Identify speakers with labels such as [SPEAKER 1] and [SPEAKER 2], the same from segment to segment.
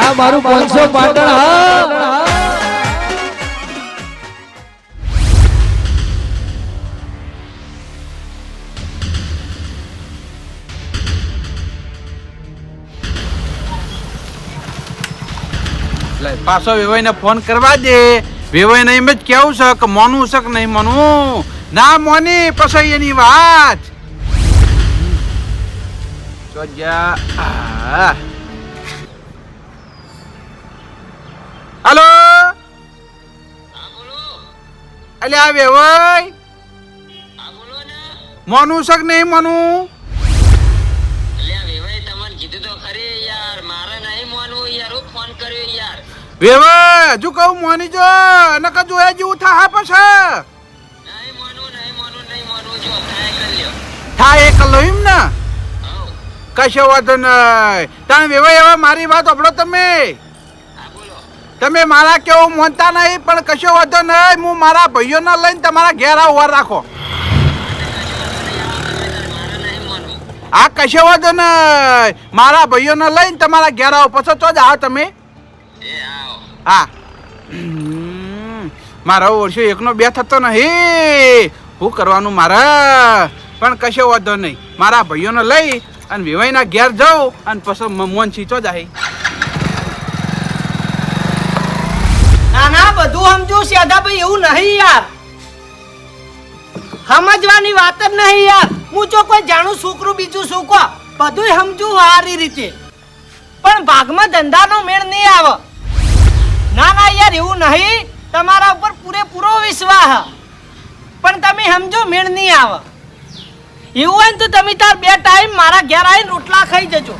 [SPEAKER 1] આ મારું 500 પાટણ હા
[SPEAKER 2] પાછો વેવાઈને ફોન કરવા દે. વેવાઈને એમ જ કેવું છે કે મોનું છે કે નહીં મોનું. ના મોની પછી એની વાત. હલો અલ્યા વેવાઈ મોનું છે કે નહીં મોનું. વેવાઈ હજુ કહું મોની જો નકર જોયા જેવું થા પછી થાય એક લો એમ ને કશો વાંધો નહીં. તમે વેવાઈ હવે મારી વાત સાંભળો. તમે મારા કેવું માનતા નહીં પણ કશો વાંધો નહીં. હું મારા ભાઈઓને લઈને તમારા ઘેર આવું રાખો. હા કશો વાંધો નહીં. મારા ભાઈઓને લઈને તમારા ઘેર આવો પછી તો જ આવો તમે. હા મારા વર્ષો એકનો બે થતો નહીં. શું કરવાનું મારે પણ કશો વાંધો નહીં. મારા ભાઈઓને લઈ અને વેવાઈના ઘેર જાઉં અને પછી મોન સીચો જાય.
[SPEAKER 3] ના ના બધું સમજુ સેદા ભાઈ એવું નહીં યાર. સમજવાની વાત જ નહીં યાર. હું જો કોઈ જાણું છોકરું બીજું શું કહો બધું સમજુ સારી રીતે પણ ભાગમાં ધંધાનો મેળ નહીં આવે. ના ના યાર એવું નહીં. તમારા ઉપર પૂરેપૂરો વિશ્વાસ પણ તમે સમજો મેળ નહીં આવે. એવું હોય ને તો તમે તાર 2 ટાઈમ મારા ઘેર આવીને રોટલા ખાઈ જજો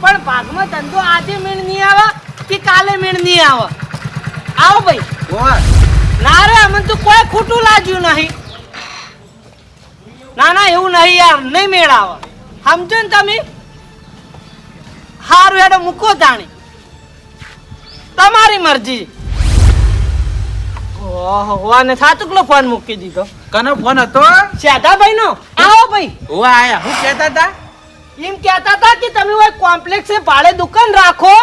[SPEAKER 3] પણ ભાગમાં ધંધો આજે મેળ નહીં આવે કે કાલે મેળ નહીં આવે. આવો ભાઈ. ના રે અમને તો કોઈ ખોટું લાગ્યું નહીં. ના ના એવું નહીં યાર નહીં મેળ આવે. સમજો ને તમે. હારું હેડો મૂકો જાણી તમારી મરજી. ઓહો અને સાતુકલો ફોન મૂકી દીધો.
[SPEAKER 2] કનો ફોન હતો?
[SPEAKER 3] સેઠાભાઈ નો. આવો ભાઈ.
[SPEAKER 2] ઓ આયા. હું કહેતા હતા?
[SPEAKER 3] એમ કહેતા હતા કે તમે ઓય કોમ્પ્લેક્સે ભાડે દુકાન રાખો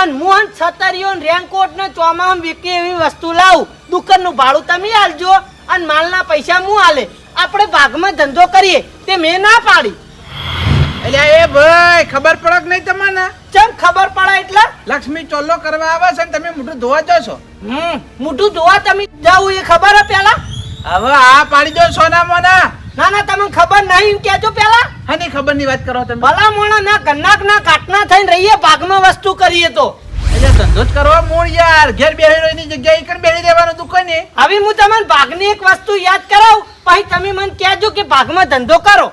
[SPEAKER 3] અને મોહન છતરીઓ રેનકોટ ને ચોમામ વિકે એવી વસ્તુ લાવું. દુકાનનું ભાડું તમે આલજો અને માલના પૈસા હું આલે. આપણે ભાગમાં ધંધો કરીએ તે મેં ના પાડી.
[SPEAKER 2] એટલે એ ભાઈ ખબર પડે કે નહીં તમને?
[SPEAKER 3] ચમ ખબર પડે એટલે?
[SPEAKER 2] લક્ષ્મી ચોલ્લો કરવા આવે છે ને તમે મોઢું ધોવા જો છો.
[SPEAKER 3] મોઢું ધોવા તમે જાવ એ ખબર હે પેલા?
[SPEAKER 2] હવે આ પાડી દો સોના મોના.
[SPEAKER 3] ના ના તમને ખબર નહીં કેજો પેલા.
[SPEAKER 2] હાની ખબર ની વાત કરો તમે?
[SPEAKER 3] ભલા મોણા ના કન્નાક ના કાટના થઈને રહીએ ભાગમાં વસ્તુ કરીએ તો.
[SPEAKER 2] એટલે ધંધો જ કરવા મૂળ યાર. ઘેર બેહી રહીની જગ્યાએ એકન બેહી રહેવાનું દુકાને.
[SPEAKER 3] હવે હું તમને ભાગની એક વસ્તુ યાદ કરાવું પછી તમે મને કહેજો કે ભાગમાં ધંધો કરો.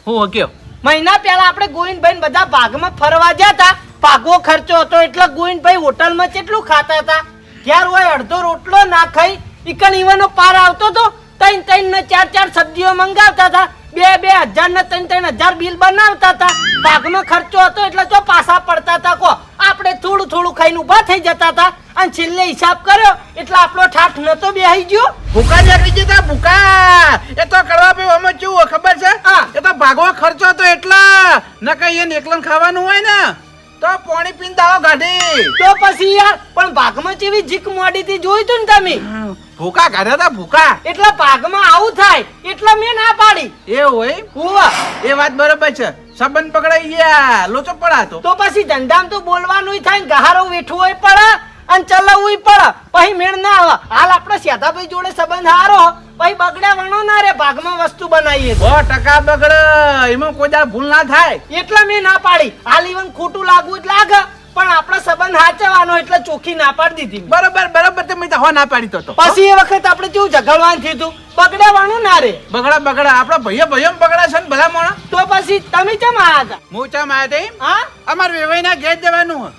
[SPEAKER 2] હું કયો
[SPEAKER 3] મહિના પહેલા આપણે ગોવિંદભાઈ બધા ભાગમાં ફરવા ગયા હતા. ભાગવો ખર્ચો હતો એટલે ગોવિંદભાઈ હોટલમાં કેટલું ખાતા હતા. ઘેર હોય અડધો રોટલો ના ખાઈ ઈકણ ઈવાનો પાર આવતો હતો. 3 ને 4 સબ્જીઓ મંગાવતા હતા. 2,000 ને 3,000 બિલ બનાવતા હતા. ભાગમાં ખર્ચો હતો એટલે તો પાછા પડતા હતા. કો આપણે થોડું થોડું ખાઈને ઊભા થઈ જતા હતા અને છેલ્લે હિસાબ કર્યો એટલે આપણો ઠાઠ નતો બેહી ગયો.
[SPEAKER 2] ભૂકા જાગી જતા ભૂકા. એ તો કડવા પે અમે કેવું ખબર છે? એ તો ભાગવો ખર્ચો હતો એટલા ન કઈ એને એકલન ખાવાનું હોય ને તો પાણી પીને દાવો કાઢી.
[SPEAKER 3] તો પછી યાર પણ ભાગમાં જેવી જીક મોડી થી જોઈ તું ને તમે.
[SPEAKER 2] ભૂકા કાઢ્યા હતા ભૂકા.
[SPEAKER 3] એટલે ભાગમાં આવું થાય એટલે મેં ના પાડી.
[SPEAKER 2] એવું હોય? એ વાત બરોબર છે. સંબંધ પકડાઈ ગયા લોચો પડાતો
[SPEAKER 3] તો પછી ધંધામાં તો બોલવાનું થાય ને ગહારો વેઠવું પડે અને ચલાવવું પડે પછી મેળ ના આવે. હાલ આપણે સેઠાભાઈ જોડે સંબંધ હારો પછી બગડ્યા વણો ના રે ભાગમાં વસ્તુ બનાવીએ
[SPEAKER 2] 100% બગડે. એમાં કોઈ દાડ ભૂલ ના થાય
[SPEAKER 3] એટલે મેં ના પાડી. હાલ ઈવન ખોટું લાગવું જ લાગે પણ આપણો સંબંધ હાચવાનો એટલે ચોખ્ખી ના પાડી દીધી.
[SPEAKER 2] બરોબર તમે તો હો ના પાડી તો
[SPEAKER 3] પછી એ વખત આપણે કેવું ઝઘડવાનું થયું હતું. બગડ્યા વણો ના રે.
[SPEAKER 2] બગડા આપડા ભાઈઓ બગડા છે ને ભલા મોણા.
[SPEAKER 3] તો પછી તમે કેમ આયા હતા?
[SPEAKER 2] હું ચમ આયા હતા?
[SPEAKER 3] હા
[SPEAKER 2] અમાર વેવાઈના ઘેર જવાનું.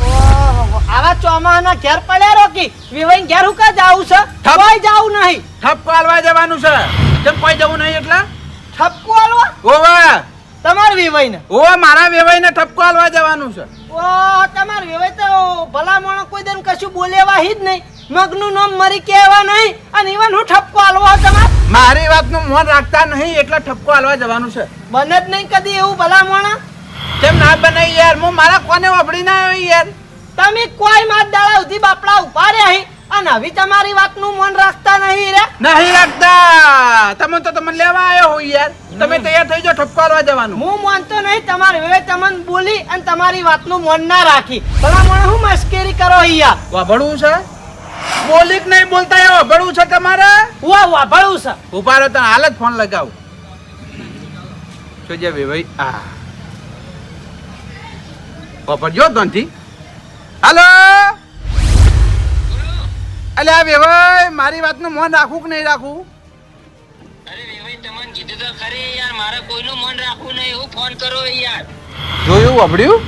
[SPEAKER 3] ઓહો આવા ચોમાના ઘેર પડ્યા રોકી વિવાઈ ઘેર હું કા જાવું છે? કોઈ જાવું નહીં.
[SPEAKER 2] ઠપકો આલવા જવાનું છે. કેમ કોઈ જવું નહીં એટલે?
[SPEAKER 3] ઠપકો આલવા?
[SPEAKER 2] ઓવા
[SPEAKER 3] તમાર વિવાઈ ને?
[SPEAKER 2] ઓ મારા વેવાઈ ને ઠપકો આલવા જવાનું છે.
[SPEAKER 3] ઓ તમાર વિવાઈ તો ભલા મોણો કોઈ દન કશું બોલેવા જ નહીં. મગનું નામ મરી કહેવા નહીં અને ઈવન હું ઠપકો આલવા તમાર?
[SPEAKER 2] મારી વાતનું મોન રાખતા નહીં એટલે ઠપકો આલવા જવાનું છે.
[SPEAKER 3] બને જ નહીં કદી એવું ભલા મોણા.
[SPEAKER 2] કેમ ના બનાવી યાર? હું મારા કોને વાપરી ના આવ્યો યાર.
[SPEAKER 3] તમે કોઈ માત દાડા સુધી બાપડા ઉભા રહ્યા હી અને હવે તમારી વાતનું મન રાખતા નહીં રે
[SPEAKER 2] નહીં રાખતા. તમે તો તમને લેવા આવ્યો હોય યાર. તમે તૈયાર થઈ જાઓ, ઠપકો આલવા જવાનું.
[SPEAKER 3] હું માનતો નહીં તમારી વેવે તમને બોલી અને તમારી વાતનું મન ના રાખી ભલા મને હું મસ્કરી કરો યાર
[SPEAKER 2] વાભળવું છે? બોલી કે નહીં બોલતા એ વાભળવું છે તમારે?
[SPEAKER 3] વાભળું છે
[SPEAKER 2] ઉભા રહો, તને હાલ જ ફોન લગાવું. જોજે ભાઈ આ વાપરજો ધનથી. હાલો, અલ્યા વેવાઈ, મારી વાતનું મન રાખવું કે નહીં રાખવું?
[SPEAKER 4] અરે વેવાઈ તમને કીધું તો ખરી યાર, મારે કોઈનું મન રાખવું નહીં, હું ફોન કરો યાર.
[SPEAKER 2] જોયું, વાપર્યું?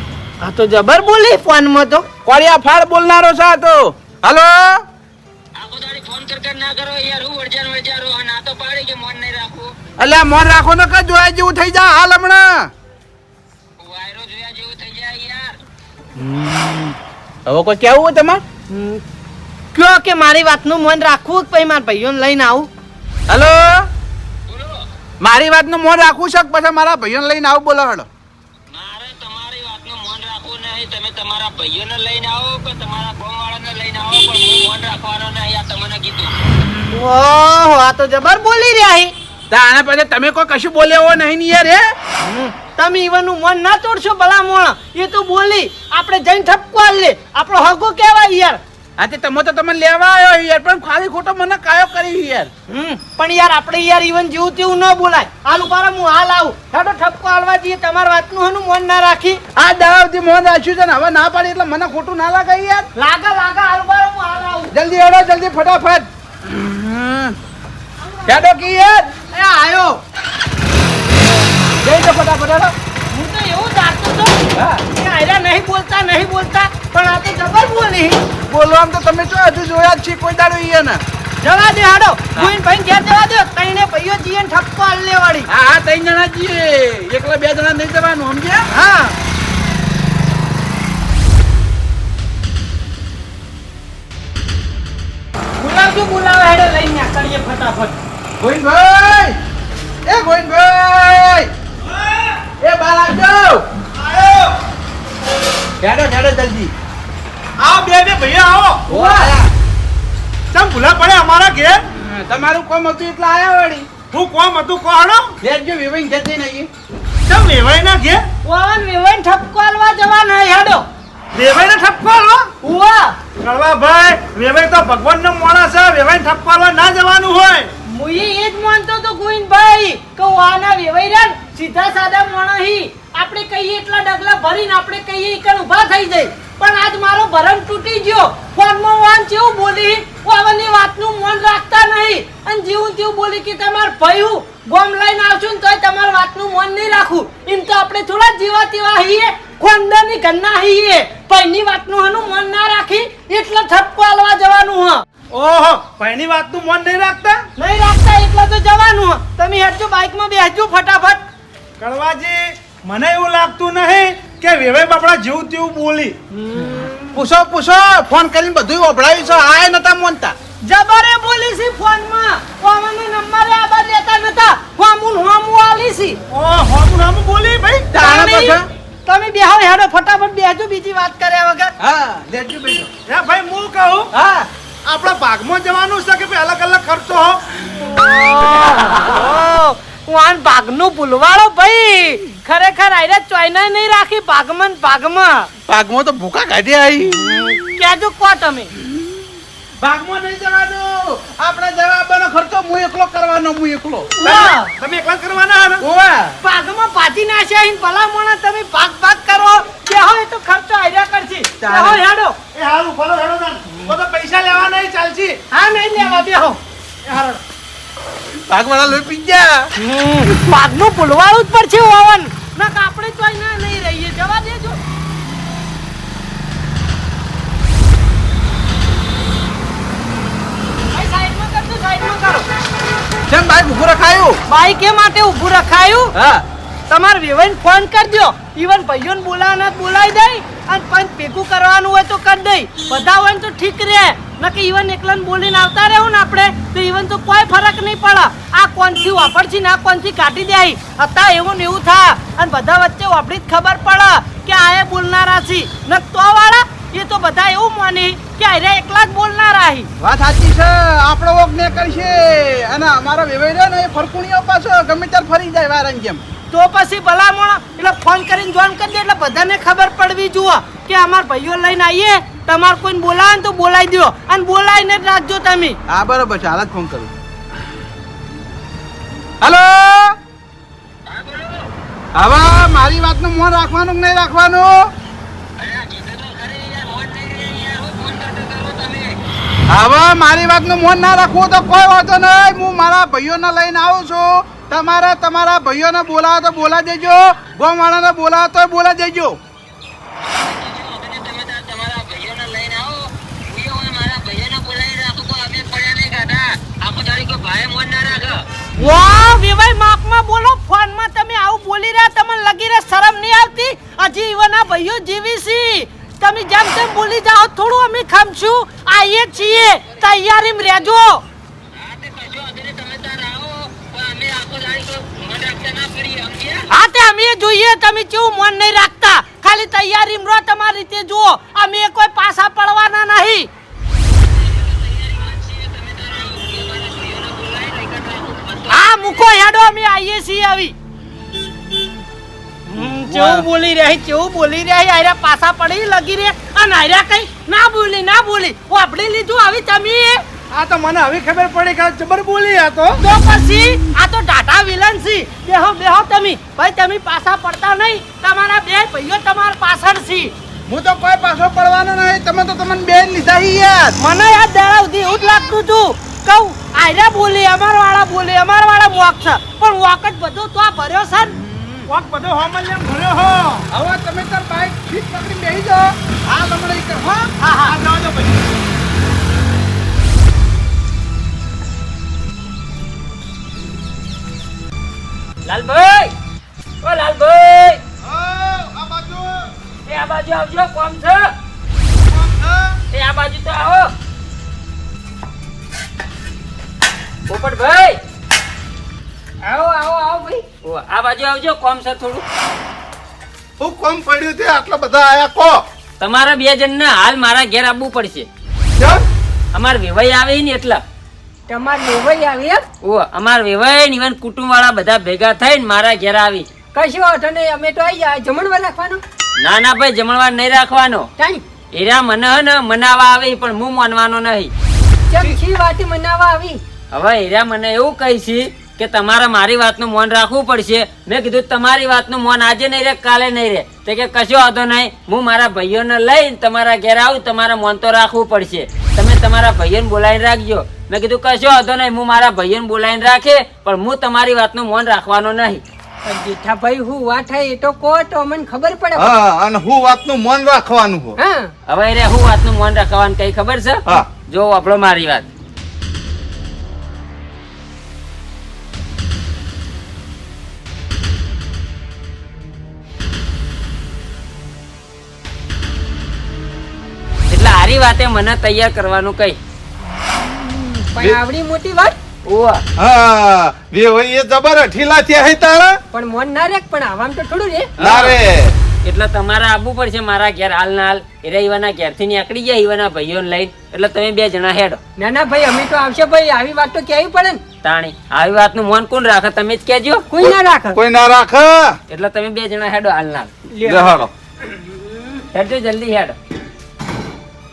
[SPEAKER 3] આ તો જબર બોલી ફોનમાં તો
[SPEAKER 2] કોળિયા ફાડ બોલનારો છે આ તો. હાલો,
[SPEAKER 4] આખો દાડી ફોન કર ના કરો યાર, હું વળજારો અને આ તો પાડી કે મન નહીં રાખવું.
[SPEAKER 2] અલ્યા મન રાખો ને કે જોયા જેવું થઈ જા હાલ હમણાં.
[SPEAKER 4] વાયરો જોયા જેવું થઈ જાય યાર.
[SPEAKER 2] હવે કોઈ કેવું હોય તમારે?
[SPEAKER 3] કયો કે મારી વાતનું મન રાખવું કે પછી મારા ભાઈઓને લઈને આવું
[SPEAKER 2] હાલો,
[SPEAKER 4] બોલો,
[SPEAKER 2] મારી વાતનું મન રાખવું છે કે પછી મારા ભાઈઓને લઈને આવું? બોલો હેડો.
[SPEAKER 4] મારે તમારી વાતનું મન રાખવું નહીં. તમે તમારા ભાઈઓને લઈને આવો કે તમારા ગામવાળાને લઈને આવો, પણ હું મન રાખવાનો નહીં, આ તમને કીધું.
[SPEAKER 3] ઓહો આ તો જબર બોલી રહ્યા હી
[SPEAKER 2] તાણે પછી તમે કોઈ કશું બોલ્યા નહીં ને યાર.
[SPEAKER 3] તમે ઈવનનું મન ના તોડશો ભલા મોણા એ તો બોલી આપણે જઈને ઠપકો આલ લે આપણો હગો કહેવાય યાર
[SPEAKER 2] આજે તમે તો તમને લેવા આવ્યો યાર, પણ ખાલી ખોટો મને કાયો કરી યાર.
[SPEAKER 3] પણ યાર આપણે યાર ઈવન જેવું તેવું ન બોલાય હાલ ઉપારા હું હાલ આવું હેડો ઠપકો આલવા જઈએ તમારી વાતનું હનું મન ના રાખી
[SPEAKER 2] આ દાવથી મોન રાખ્યું છે ને હવે ના પાડી એટલે મને ખોટું ના લાગે યાર.
[SPEAKER 3] લાગા હાલ ઉપારા હું હાલ આવું
[SPEAKER 2] જલ્દી હેડો, જલ્દી ફટાફટ હેડો કી યાર.
[SPEAKER 3] એ આયો
[SPEAKER 2] જઈ દો ફટાફટ હેડો.
[SPEAKER 3] હું તો એવું જાણતો હતો
[SPEAKER 2] હા,
[SPEAKER 3] કે આયરા નહીં બોલતા પણ આ તો જબર બોલી
[SPEAKER 2] બોલવામાં તો તમે તો હજુ જોયા જ છે કોઈ દાડો ઈ ને.
[SPEAKER 3] જવા દે હાડો કોઈને ભાઈ ઘેર જવા દે તઈને ભાઈઓ જીએ ને ઠપકો આલ લેવાડી
[SPEAKER 2] હા હા, 3 જણા જઈએ, એકલા 2 જણા નહીં જવાનું, સમજ્યા?
[SPEAKER 3] હા બોલાવે હેડો લઈને કરીએ ફટાફટ
[SPEAKER 2] ગોવિંદભાઈ, એ ગોવિંદભાઈ, એ બહાર આવજો. હેડો હેડો જલ્દી.
[SPEAKER 5] આવો બે ભૈયા આવો.
[SPEAKER 2] ઓ આયા.
[SPEAKER 5] ચમ ભૂલા પડે અમારા ઘેર?
[SPEAKER 2] તમારું કોમ હતું એટલે આયા વળી.
[SPEAKER 5] હું કોમ હતું કોહડો?
[SPEAKER 2] લેજો વિવાઈ જતી નહીં.
[SPEAKER 5] ચમ વેવાઈ ના ઘેર?
[SPEAKER 3] ઓન વેવાઈને ઠપકો આલવા જવાના હેડો
[SPEAKER 5] વેવાઈ ને ઠપકો આલો?
[SPEAKER 3] ઉવા
[SPEAKER 5] કળવા ભાઈ, વેવાઈ તો ભગવાન નો માણસ છે, વેવાઈ ઠપકો આલવા ના જવાનું હોય.
[SPEAKER 3] મુઈ એ જ માનતો તો ગોવિંદભાઈ કે વાના વેવાઈ રહ્યા ને સીધા સાદા માણસ હી આપણે કહીએ એટલા ડગલા ભરીને આપણે કહીએ ઈકણ ઊભા થઈ જાય પણ આજ મારો ભરમ તૂટી ગયો ફોનમાં વાન જેવું બોલી વાવાની વાતનું મન રાખતા નહીં અને જેવું તેવું બોલી કે તમાર ભયું ગોમ લઈને આવશું ને તોય તમારી વાતનું મન નહીં રાખું એમ તો આપણે થોડા જીવા તેવા હઈએ ખોંદાની ઘરના હઈએ પૈની વાતનું હનું મન ના રાખી એટલે ઠપકો આલવા જવાનું હ
[SPEAKER 5] ઓહો, ભાઈની વાતનું મન નહીં રાખતા?
[SPEAKER 3] નહીં રાખતા એટલે તો જવાનું હ તમે હેડજો બાઇકમાં બેસજો ફટાફટ
[SPEAKER 5] કળવાજી, મને એવું લાગતું નહીં કે વેવાઈ બાપડા જેવું તેવું બોલી.
[SPEAKER 2] પૂછો પૂછો, ફોન કરીને બધું ઓભળાવ્યું છે, આયા નતા મોનતા.
[SPEAKER 3] જબરે બોલી છે ફોનમાં કોમને નંબરે આબા દેતા નતા હોમું આલી છે
[SPEAKER 5] ઓહો, હું બોલી ભાઈ.
[SPEAKER 2] તાણે પછી?
[SPEAKER 3] તમે બેહો હેડો ફટાફટ બેસજો બીજી વાત કર્યા વગર
[SPEAKER 2] હા, લેજો બેજો.
[SPEAKER 5] હે ભાઈ, હું કહું
[SPEAKER 2] હા,
[SPEAKER 5] આપણા ભાગમાં જવાનું છે કે ભાઈ અલગ અલગ ખર્ચો હો?
[SPEAKER 3] વાન ભાગનું ભૂલવાળો ભાઈ ખરેખર આયરા ચોઈના નહીં રાખી ભાગમાં
[SPEAKER 2] ભાગમાં તો ભૂકા કાઢી આવી.
[SPEAKER 3] કેજો કો તમે
[SPEAKER 2] ભાગમાં નહીં જવાનું, આપણે જવાબનો ખર્ચો હું એકલો કરવાનો, હું એકલો.
[SPEAKER 3] વાહ.
[SPEAKER 5] તમે એકલા જ કરવાના હે ને?
[SPEAKER 2] ઓવા.
[SPEAKER 3] ભાગમાં પાછી નાખ્યા અહીં ભલા મોણા તમે ભાગ કરો બેહો એ તો ખર્ચો આયરા કરશે બેહો હેડો
[SPEAKER 5] એ હારું, ફરો હેડો તાન. તો પૈસા લેવા નહીં ચાલશે.
[SPEAKER 3] હા નહીં લેવા બેહો
[SPEAKER 2] ભાગવાળા લોહી પી ગયા.
[SPEAKER 3] ભાગનું ભૂલવાળું જ પડશે ઓવન ના આપણે ચોઈના નહીં રહીએ જવા દેજો સાઈડમાં કરો
[SPEAKER 2] કેમ બાઈક ઉભું રખાયું?
[SPEAKER 3] બાઈક એ માટે ઊભું રખાયું
[SPEAKER 2] હા,
[SPEAKER 3] તમારે વેવાઈને ફોન કરજો ઈવન ભાઈઓને બોલાવવાના બોલાવી દઈ અને પંચ ભેગું કરવાનું હોય તો કરી દઈ બધા હોય ને તો ઠીક રહે નકે ઈવન એકલાને બોલીને આવતા રહેવું ને આપણે તો ઈવન તો કોઈ ફરક નહીં પડે આ કોણથી વાપરছি ને આ કોણથી કાઢી દે હતા એવું ને એવું થાય અને બધા વચ્ચે વાપરી જ ખબર પડે કે આ બોલનારા છે ને તો વાળા એ તો બધા એવું માની કે અરે એકલા જ બોલનાર આહી.
[SPEAKER 2] વાત સાચી છે, આપણો વોક ને કરશે અને અમારો વેવાઈ રહ્યો ને એ ફરકુણીઓ પાછો ગમે ત્યારે ફરી જાય વારાની જેમ.
[SPEAKER 3] તો પછી ભલામણ એટલે ફોન કરીને જોઈન કરી દે એટલે બધાને ખબર પડવી જુઓ કે અમાર ભાઈઓ લઈને આવીએ, તમારે કોઈને બોલાવે ને તો બોલાવી દો અને બોલાવીને જ રાખજો તમે.
[SPEAKER 2] હા બરોબર છે, હાલ જ ફોન કરું. હાલો, હવે મારી વાતનું મોન રાખવાનું કે નહીં રાખવાનું? હવે મારી વાતનું મોન ના રાખવું તો કોઈ વાંધો નહીં, હું મારા ભાઈઓને લઈને આવું છું. તમારે તમારા ભાઈઓને બોલાવો તો બોલા દેજો, ગામવાળાને બોલાવો તો બોલા દેજો.
[SPEAKER 4] તમારા ભાઈઓને લઈને આવો. હું મારા ભાઈઓને બોલાવી રાખું તો અમે પડ્યા નહીં કાઢા. આખો દાડી કોઈ ભાઈ મોન ના રાખે.
[SPEAKER 3] વાહ વિવાય માપમાં બોલો, ફોનમાં તમે આવું બોલી રહ્યા, તમને લગી રહે શરમ નહીં આવતી? હજી ઈવના ભાઈઓ જીવી છે, તમે જેમ તેમ બોલી જાઓ, થોડું અમે ખમશું, આવીએ છીએ, તૈયારીમાં રહેજો.
[SPEAKER 4] હા તે કશો વાંધો નહીં, તમે તાર આવો પણ અમે આખો દાડી કોઈ મોન રાખતા ના પડીએ, સમજ્યા?
[SPEAKER 3] હા તે અમે જોઈએ તમે કેવું મન નહીં રાખતા, ખાલી તૈયારીમાં રહો, તમારી રીતે જુઓ, અમે કોઈ પાછા પડવાના નહીં. હા મૂકો હેડો, અમે આવીએ છીએ આવી. કેવું બોલી રહી, કેવું બોલી રહી, આયરા પાછા પડી લગી રે અને આયરા કઈ ના બોલી વાપડી લીધું આવી તમે.
[SPEAKER 5] આ તો મને હવે ખબર પડી કે જબર બોલી આ તો.
[SPEAKER 3] તો પછી આ તો ટાટા વિલન છે. બેહો તમે ભાઈ, તમે પાછા પડતા નહીં, તમારા બે ભાઈઓ તમારા પાછળ છે.
[SPEAKER 2] હું તો કોઈ પાછો પડવાનો નહીં, તમે તો તમને બેન લીધા છે યાર.
[SPEAKER 3] મને યાદ દાડા સુધી એવું જ લાગતું હતું, કહું આયરા બોલી, અમારા વાળા મોક છે, પણ વોક જ બધો તો આ ભર્યો છે ને.
[SPEAKER 5] કોક બધો હોમલ્યમ ભર્યો હો.
[SPEAKER 2] હવે તમે તાર બાઈક સીટ પકડી બેસી જાઓ. હા લમણે કર હો.
[SPEAKER 5] હા જાઓ જાઓ પછી.
[SPEAKER 3] લાલભાઈ, ઓ લાલભાઈ,
[SPEAKER 2] આ બાજુ
[SPEAKER 3] એ આ બાજુ આવજો, કોમ છે. એ આ બાજુ તો આવો. પોપટભાઈ આવો ભાઈ, ઓ આ બાજુ આવજો, કોમ છે થોડું.
[SPEAKER 2] હું કોમ પડ્યું તે આટલા બધા આયા કો?
[SPEAKER 6] તમારા બે જણને હાલ મારા ઘેર આવવું પડશે.
[SPEAKER 2] કેમ?
[SPEAKER 6] અમાર વેવાઈ આવે ને એટલા.
[SPEAKER 3] તમાર લેવાઈ આવી એમ?
[SPEAKER 6] ઓ અમાર વેવાઈ ને કુટુંબ વાળા બધા ભેગા થઈને મારા ઘેર આવી.
[SPEAKER 3] કશું વાંધો નહીં, અમે તો આવી જાય. જમણવાર રાખવાનો?
[SPEAKER 6] ના ભાઈ, જમણવાર નહીં રાખવાનો.
[SPEAKER 3] તાણી
[SPEAKER 6] એરા મને હે ને મનાવા આવે પણ હું માનવાનો નહીં.
[SPEAKER 3] કેમ છી વાતે મનાવા આવી?
[SPEAKER 6] હવે એરા મને એવું કહી છે કે તમારે મારી વાતનું મૌન રાખવું પડશે. મેં કીધું તમારી વાતનું મૌન આજે નહીં રહે, કાલે નહીં રહે. તો કે કશો વાંધો નહીં, હું મારા ભાઈઓને લઈને તમારા ઘેર આવું, તમારે મૌન તો રાખવું પડશે. તમે તમારા ભાઈઓને બોલાવીને રાખજો. મેં કીધું કશો વાંધો નહીં, હું મારા ભાઈઓને બોલાવીને રાખે, પણ હું તમારી વાતનું મૌન રાખવાનો નહીં.
[SPEAKER 3] જેઠાભાઈ હું વાત થાય એ તો કહો તો અમને ખબર પડે.
[SPEAKER 2] હા, અને હું વાતનું મન રાખવાનું હો.
[SPEAKER 3] હા
[SPEAKER 6] હવે રે હું વાતનું મૌન રાખવાનું કઈ ખબર છે?
[SPEAKER 2] હા.
[SPEAKER 6] જો આપણો મારી વાત. એટલે આરી વાતે મને તૈયાર કરવાનું કઈ.
[SPEAKER 3] પણ આવડી મોટી વાત.
[SPEAKER 6] ઓહ
[SPEAKER 2] હા, વેવાઈ એ જબર ઠીલા થયા હે તારા.
[SPEAKER 3] પણ મોન ના રે, પણ આવામ તો થોડું રે.
[SPEAKER 2] ના રે.
[SPEAKER 6] એટલે તમારે આવવું પડશે મારા ઘેર હાલ ના હાલ. એરા ઈવાના ઘેરથી નીકળી જાય ઈવાના ભાઈઓને લઈને. એટલે તમે બે જણા હેડો.
[SPEAKER 3] ના ભાઈ, અમે તો આવશે ભાઈ, આવી વાત તો કહેવી પડે ને.
[SPEAKER 6] તાણી આવી વાતનું મૌન કોણ રાખે? તમે જ કહેજો.
[SPEAKER 3] કોઈ ના રાખે.
[SPEAKER 2] કોઈ ના રાખે.
[SPEAKER 6] એટલે તમે બે જણા હેડો હાલ ના હાલ.
[SPEAKER 2] લેહાડો.
[SPEAKER 6] હેડજો જલ્દી હેડો.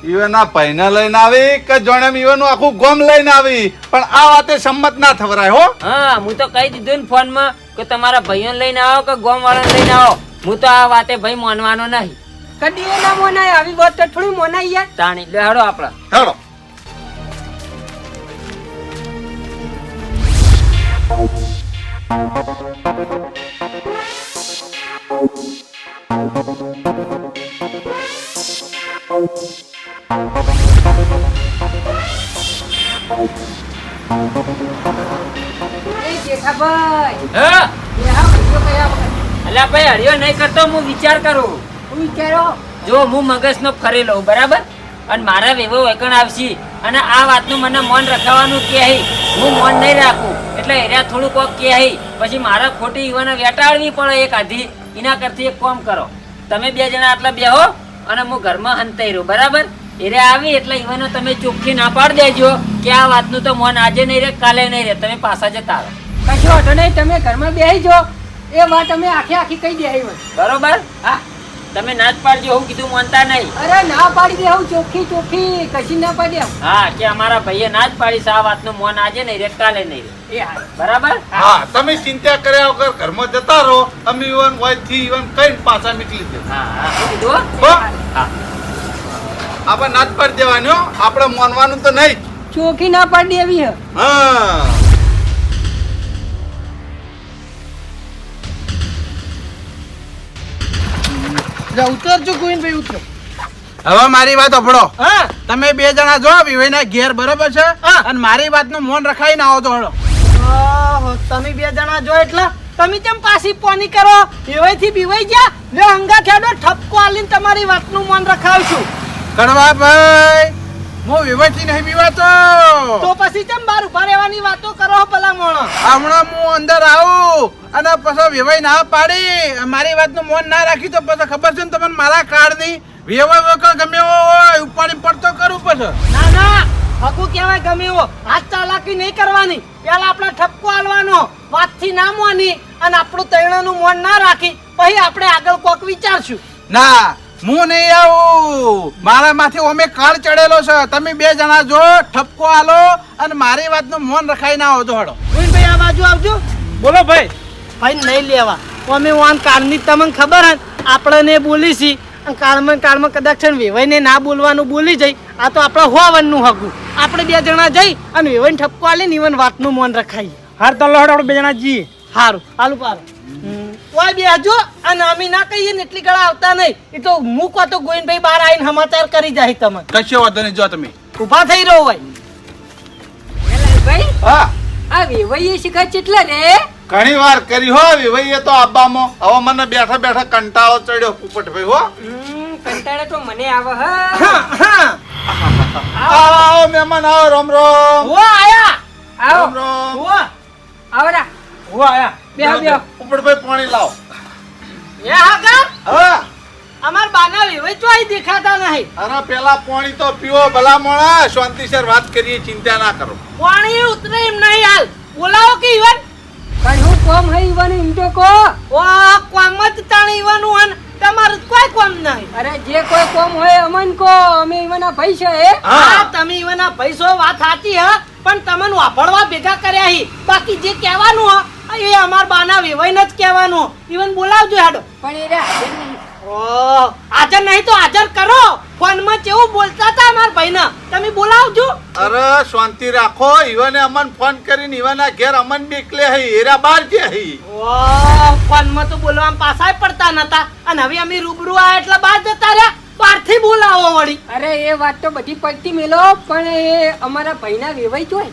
[SPEAKER 2] ઈવના પૈના લઈને આવી કે જોણેમ ઈવનું આખું ગોમ લઈને આવી, પણ આ વાતે સંમત ના થવરાય હો.
[SPEAKER 6] હા, હું તો કહી દીધું ને ફોનમાં કે તમારા ભાઈઓને લઈને આવો કે ગોમ વાળાને લઈને આવો. હું તો આ વાતે ભાઈ માનવાનો નહીં.
[SPEAKER 3] કદી એ ના મોનાય, આવી વાત તો થોડી મોનાય યાર.
[SPEAKER 6] તાણી લે હેડો આપડા.
[SPEAKER 2] હેડો.
[SPEAKER 3] એ જેઠાભાઈ,
[SPEAKER 6] હા
[SPEAKER 3] એ હા ભાઈઓ કયા વખત
[SPEAKER 6] અલ્યા ભાઈ હરિયો નહીં કરતો, હું વિચાર કરું.
[SPEAKER 3] હું વિચારો
[SPEAKER 6] જો હું મગજનો ફરી લઉં બરાબર, અને મારા વેવો વેકણ આવશે અને આ વાતનું મને મૌન રખાવાનું કે હું મૌન નહીં રાખું. એટલે એરા થોડું કોક કે પછી મારા ખોટી ઈવાને વેટાળવી પડે એક આધી. એના કરતી એક કામ કરો, તમે બે જણા આટલા બેહો અને હું ઘરમાં હંતાઈ રહ્યો બરાબર એરે આવી એટલે ઈવનો તમે ચોખ્ખી ના પાડી દેજો કે આ વાતનું તો મોન આજે નહીં રે કાલે નહીં રે તમે પાછા જતા રહો
[SPEAKER 1] કશો વાંધો નહીં તમે ઘરમાં બેસી જો એ વાત અમે આખી કહી દે
[SPEAKER 6] બરોબર હા તમે ના જ પાડજો હું કીધું માનતા નહીં
[SPEAKER 1] અરે ના પાડી દે હું ચોખ્ખી કશી ના પાડી દે
[SPEAKER 6] હા કે અમારા ભાઈએ ના જ પાડી છે આ વાતનું મોન આજે નહીં રે કાલે નહીં રે
[SPEAKER 1] એ હા
[SPEAKER 6] બરાબર
[SPEAKER 7] હા તમે ચિંતા કર્યા વગર ઘરમાં જતા રહો અમે ઈવન વાયથી ઈવન કઈ પાછા નીકળી જશે
[SPEAKER 6] હા હા શું કીધું
[SPEAKER 7] હો?
[SPEAKER 6] હા
[SPEAKER 7] આપણે ના જ પાડી દેવાની હો આપણે માનવાનું તો નહીં
[SPEAKER 1] ચોખ્ખી ના પાડી દેવી હે
[SPEAKER 7] હા
[SPEAKER 3] ઉતરજો ગોવિંદભાઈ ઉતરો
[SPEAKER 2] હવે મારી વાત સાંભળો
[SPEAKER 3] હા
[SPEAKER 2] તમે બે જણા જો વિવેના ઘેર બરોબર છે અને મારી વાતનું મૌન રખાઈને આવો તો હળો
[SPEAKER 3] ઓહો, તમે બે જણા જો એટલે તમે કેમ પાછી પોની કરો એવાયથી બીવાઈ ગયા લે હંગા ખેડો ઠપકો આલીને તમારી વાતનું મન રખાવશું
[SPEAKER 2] કડવા ભાઈ હું વિવેકથી નહીં બીવાતો
[SPEAKER 3] તો પછી કેમ બાર ઉભા રહેવાની વાતો કરો ભલા મોણો
[SPEAKER 2] હમણાં હું અંદર આવું અને પછી વિવેક ના પાડી મારી વાતનું મૌન ના રાખી તો પછી ખબર છે ને તમને મારા કાર્ડની વેવા ગમે એવો હોય ઉપાડી પડતો કરું પછી
[SPEAKER 3] ના ના હકુ કહેવાય ગમે એવો હાથ ચાલાકી નહીં કરવાની પેલા આપણે ઠપકો આલવાનો વાતથી ના મોની અને આપણું તૈણાનું મોન ના રાખી પછી આપણે આગળ કોક વિચારશું
[SPEAKER 2] ના હું નહીં આવું મારા માથે ઓમે કાર્ડ ચડેલો છે તમે બે જણા જો ઠપકો આલો અને મારી વાતનું મૌન રખાઈ ના આવો તો હળો
[SPEAKER 3] ગોવિંદભાઈ આ બાજુ આવજો
[SPEAKER 5] બોલો ભાઈ
[SPEAKER 3] ભાઈ નહીં લેવા અમે વાન કારની તમને ખબર હે આપણને બોલી છી અને કારમાં કદાચ છે ને વેવાઈને ના બોલવાનું બોલી જઈ આ તો આપણા હોવનનું હકું આપણે બે જણા જઈ અને વેવાઈને ઠપકો આલે ને ઈવન વાતનું મન રખાઈએ
[SPEAKER 5] હાર તો લહડ આપણે બે જણા જઈએ
[SPEAKER 3] સારું હાલું પારો ઓય બેજો અને અમે ના કહીએ ને એટલી ગળા આવતા નહીં એ તો મૂકો તો ગોવિંદભાઈ બહાર આવીને સમાચાર કરી જાય તમને
[SPEAKER 2] કશો વાંધો નહીં જો તમે
[SPEAKER 3] ઊભા થઈ રહ્યો હોય
[SPEAKER 1] ભાઈ
[SPEAKER 7] હા
[SPEAKER 1] આ વેવાઈએ શીખા કેટલા રે
[SPEAKER 7] ઘણી વાર કરી હો ભાઈ એ તો આબામાં હવે મને બેઠા બેઠા કંટાળો ચડ્યો પોપટભાઈ હો
[SPEAKER 1] કંટાળે તો મને આવે હ
[SPEAKER 7] આવો મહેમાન આવો રામ રામ
[SPEAKER 3] ઓ આયા
[SPEAKER 1] આવો
[SPEAKER 7] રામ રામ
[SPEAKER 3] ઓ
[SPEAKER 1] આવરા
[SPEAKER 5] હું આયા
[SPEAKER 1] બેહો બેહો
[SPEAKER 7] પોપટભાઈ પાણી લાવો
[SPEAKER 3] એ હાકા
[SPEAKER 7] હા
[SPEAKER 3] અમાર બાના વેવાઈ ચોઈ દેખાતા નહીં
[SPEAKER 7] અરે પેલા પાણી તો પીવો ભલા મોણા શાંતિસર વાત કરીએ ચિંતા ના કરો
[SPEAKER 3] પાણી ઉતરે એમ નહીં હાલ બોલાવો કે ઈવન
[SPEAKER 1] પણ હું કોમ હે ઈવાની એમ તો કો
[SPEAKER 3] ઓ કોમ જ તાણી ઈવાનું હન તમારું કોઈ કોમ નહીં
[SPEAKER 1] અરે જે કોઈ કોમ હોય અમન કો અમે ઈવાના ભાઈ છે હે
[SPEAKER 3] હા તમે ઈવના પૈસો વાત સાચી હ પણ તમને વાપરવા ભેગા કર્યા હી બાકી જે કહેવાનું હ એ અમાર બાના વેવાઈને જ કહેવાનું ઈવન બોલાવજો હાડો
[SPEAKER 1] પણ એ રે હાજર નહીં
[SPEAKER 3] ઓ હાજર નહીં તો હાજર કરો ફોનમાં કેવું બોલતા હતા અમાર ભાઈને તમે બોલાવજો
[SPEAKER 7] અરે શાંતિ રાખો ઈવને અમન ફોન કરીને ઈવના ઘેર અમન બેકલે હઈ એરા બાર જે હઈ
[SPEAKER 3] ઓ ફોનમાં તો બોલવામાં પાછા પડતા નતા અને હવે અમે રૂબરૂ આયા એટલે બહાર જતા રહ્યા બહારથી બોલાવો વળી
[SPEAKER 1] અરે એ વાત તો બધી પડતી મેલો પણ એ અમારા ભાઈના વેવાઈ જોય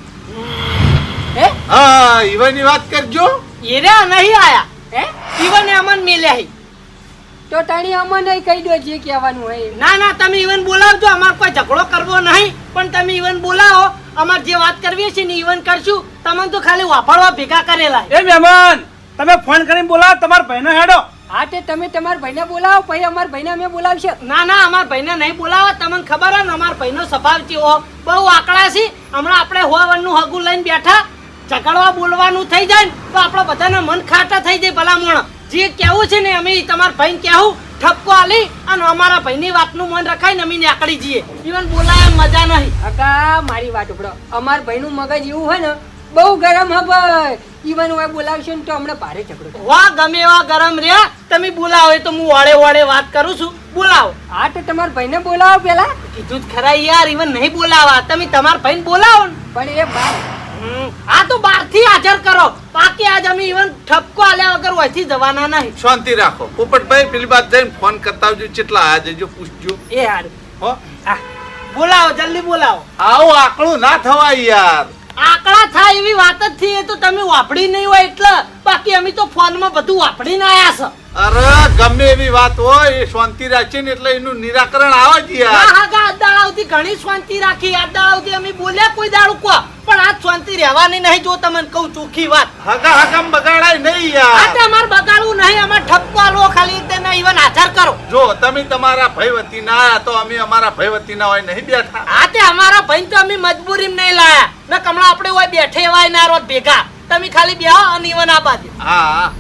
[SPEAKER 1] હે
[SPEAKER 7] હા ઈવની વાત કરજો
[SPEAKER 3] એ રે નહીં આયા
[SPEAKER 1] હે
[SPEAKER 3] ઈવને અમન મેલ્યા હી
[SPEAKER 1] તો તાણી અમને કહી દો જે કહેવાનું હોય એ.
[SPEAKER 3] ના ના તમે ઈવન બોલાવજો અમાર કોઈ ઝઘડો કરવો નહીં પણ તમે ઈવન બોલાવો અમાર જે વાત કરવી છે ને ઈવન કરશું તમને તો ખાલી વાપરવા ભેગા કરેલા
[SPEAKER 5] એ મહેમાન તમે ફોન કરીને બોલાવો તમારા ભાઈને હેડો
[SPEAKER 1] હા તે તમે તમારા ભાઈને બોલાવો પછી અમારા ભાઈને અમે બોલાવશે
[SPEAKER 3] ના ના અમાર ભાઈને નહીં બોલાવો તમને ખબર હે ને અમાર ભાઈનો સ્વભાવ કેવો બહુ આકડા છે હમણાં આપણે હોવનનું હગું લઈને બેઠા ઝઘડવા બોલવાનું થઈ જાય ને તો આપણા બધાના મન ખાટા થઈ જાય ભલામણ જે કહેવું છે ને અમે તમારા ભાઈને કહેવું ઠપકો આલી અને અમારા ભાઈની વાતનું મન રખાઈને અમે નીકળી જઈએ ઈવન બોલાય મજા નહીં
[SPEAKER 1] કાકા મારી વાત ઉપડો અમારા ભાઈનું મગજ એવું હોય ને બહુ ગરમ હે ભાઈ ઈવન હોય બોલાવશે ને તો હમણાં ભારે ઝઘડો થાય.
[SPEAKER 3] વાહ ગમે એવા ગરમ રહ્યા તમે બોલાવો એ તો હું વાળે વાળે વાત કરું છું બોલાવો
[SPEAKER 1] હા તો તમારા ભાઈને બોલાવો પેલા
[SPEAKER 3] કીધું જ ખરા યાર ઈવન નહીં બોલાવા તમે તમારા ભાઈને બોલાવો ને
[SPEAKER 1] પણ એ બાર
[SPEAKER 3] આ તો બહારથી હાજર કરો બાકી આજ અમે ઈવન ઠપકો આલ્યા વગર વહીથી જવાના નહીં
[SPEAKER 7] શાંતિ રાખો પોપટભાઈ પેલી બાદ જઈને ફોન કરતા આવજો કેટલા આ જજો પૂછજો
[SPEAKER 3] એ હાર
[SPEAKER 7] હો
[SPEAKER 3] બોલાવો જલ્દી બોલાવો
[SPEAKER 7] આવું આકડું ના થવાય યાર
[SPEAKER 3] આકડા થાય એવી વાત જ થી એ તો તમે વાપરી નહીં હોય એટલે બાકી અમે તો ફોનમાં બધું વાપરીને આયા છે
[SPEAKER 7] અરે ગમે એવી વાત હોય એ શાંતિ રાખીને એટલે એનું નિરાકરણ આવે જ યાર
[SPEAKER 3] હા હા ગા દાડાવથી ઘણી શાંતિ રાખી આ દાડાવથી અમે બોલ્યા કોઈ દાડું કો પણ આ શાંતિ રહેવાની નહીં જો તમને કહું ચોખ્ખી વાત
[SPEAKER 7] હગા હગામ બગાડાય નહીં
[SPEAKER 3] આ
[SPEAKER 7] યાર
[SPEAKER 3] તો અમાર બગાડવું નહીં અમાર ઠપકો આલવો ખાલી તેને ઈવન હાજર કરો
[SPEAKER 7] જો તમે તમે તમારા ભાઈ વતી ના આયા તો અમે અમારા ભાઈ વતી ના હોય નહીં બેઠા.
[SPEAKER 3] આ તે અમારા ભાઈ તો અમે મજબૂરીમાં નહીં લાયા ને કમળા આપણે હોય બેઠે એવાય ના રોજ ભેગા તમે ખાલી બેહો અને ઈવન આ બાજુ
[SPEAKER 7] હા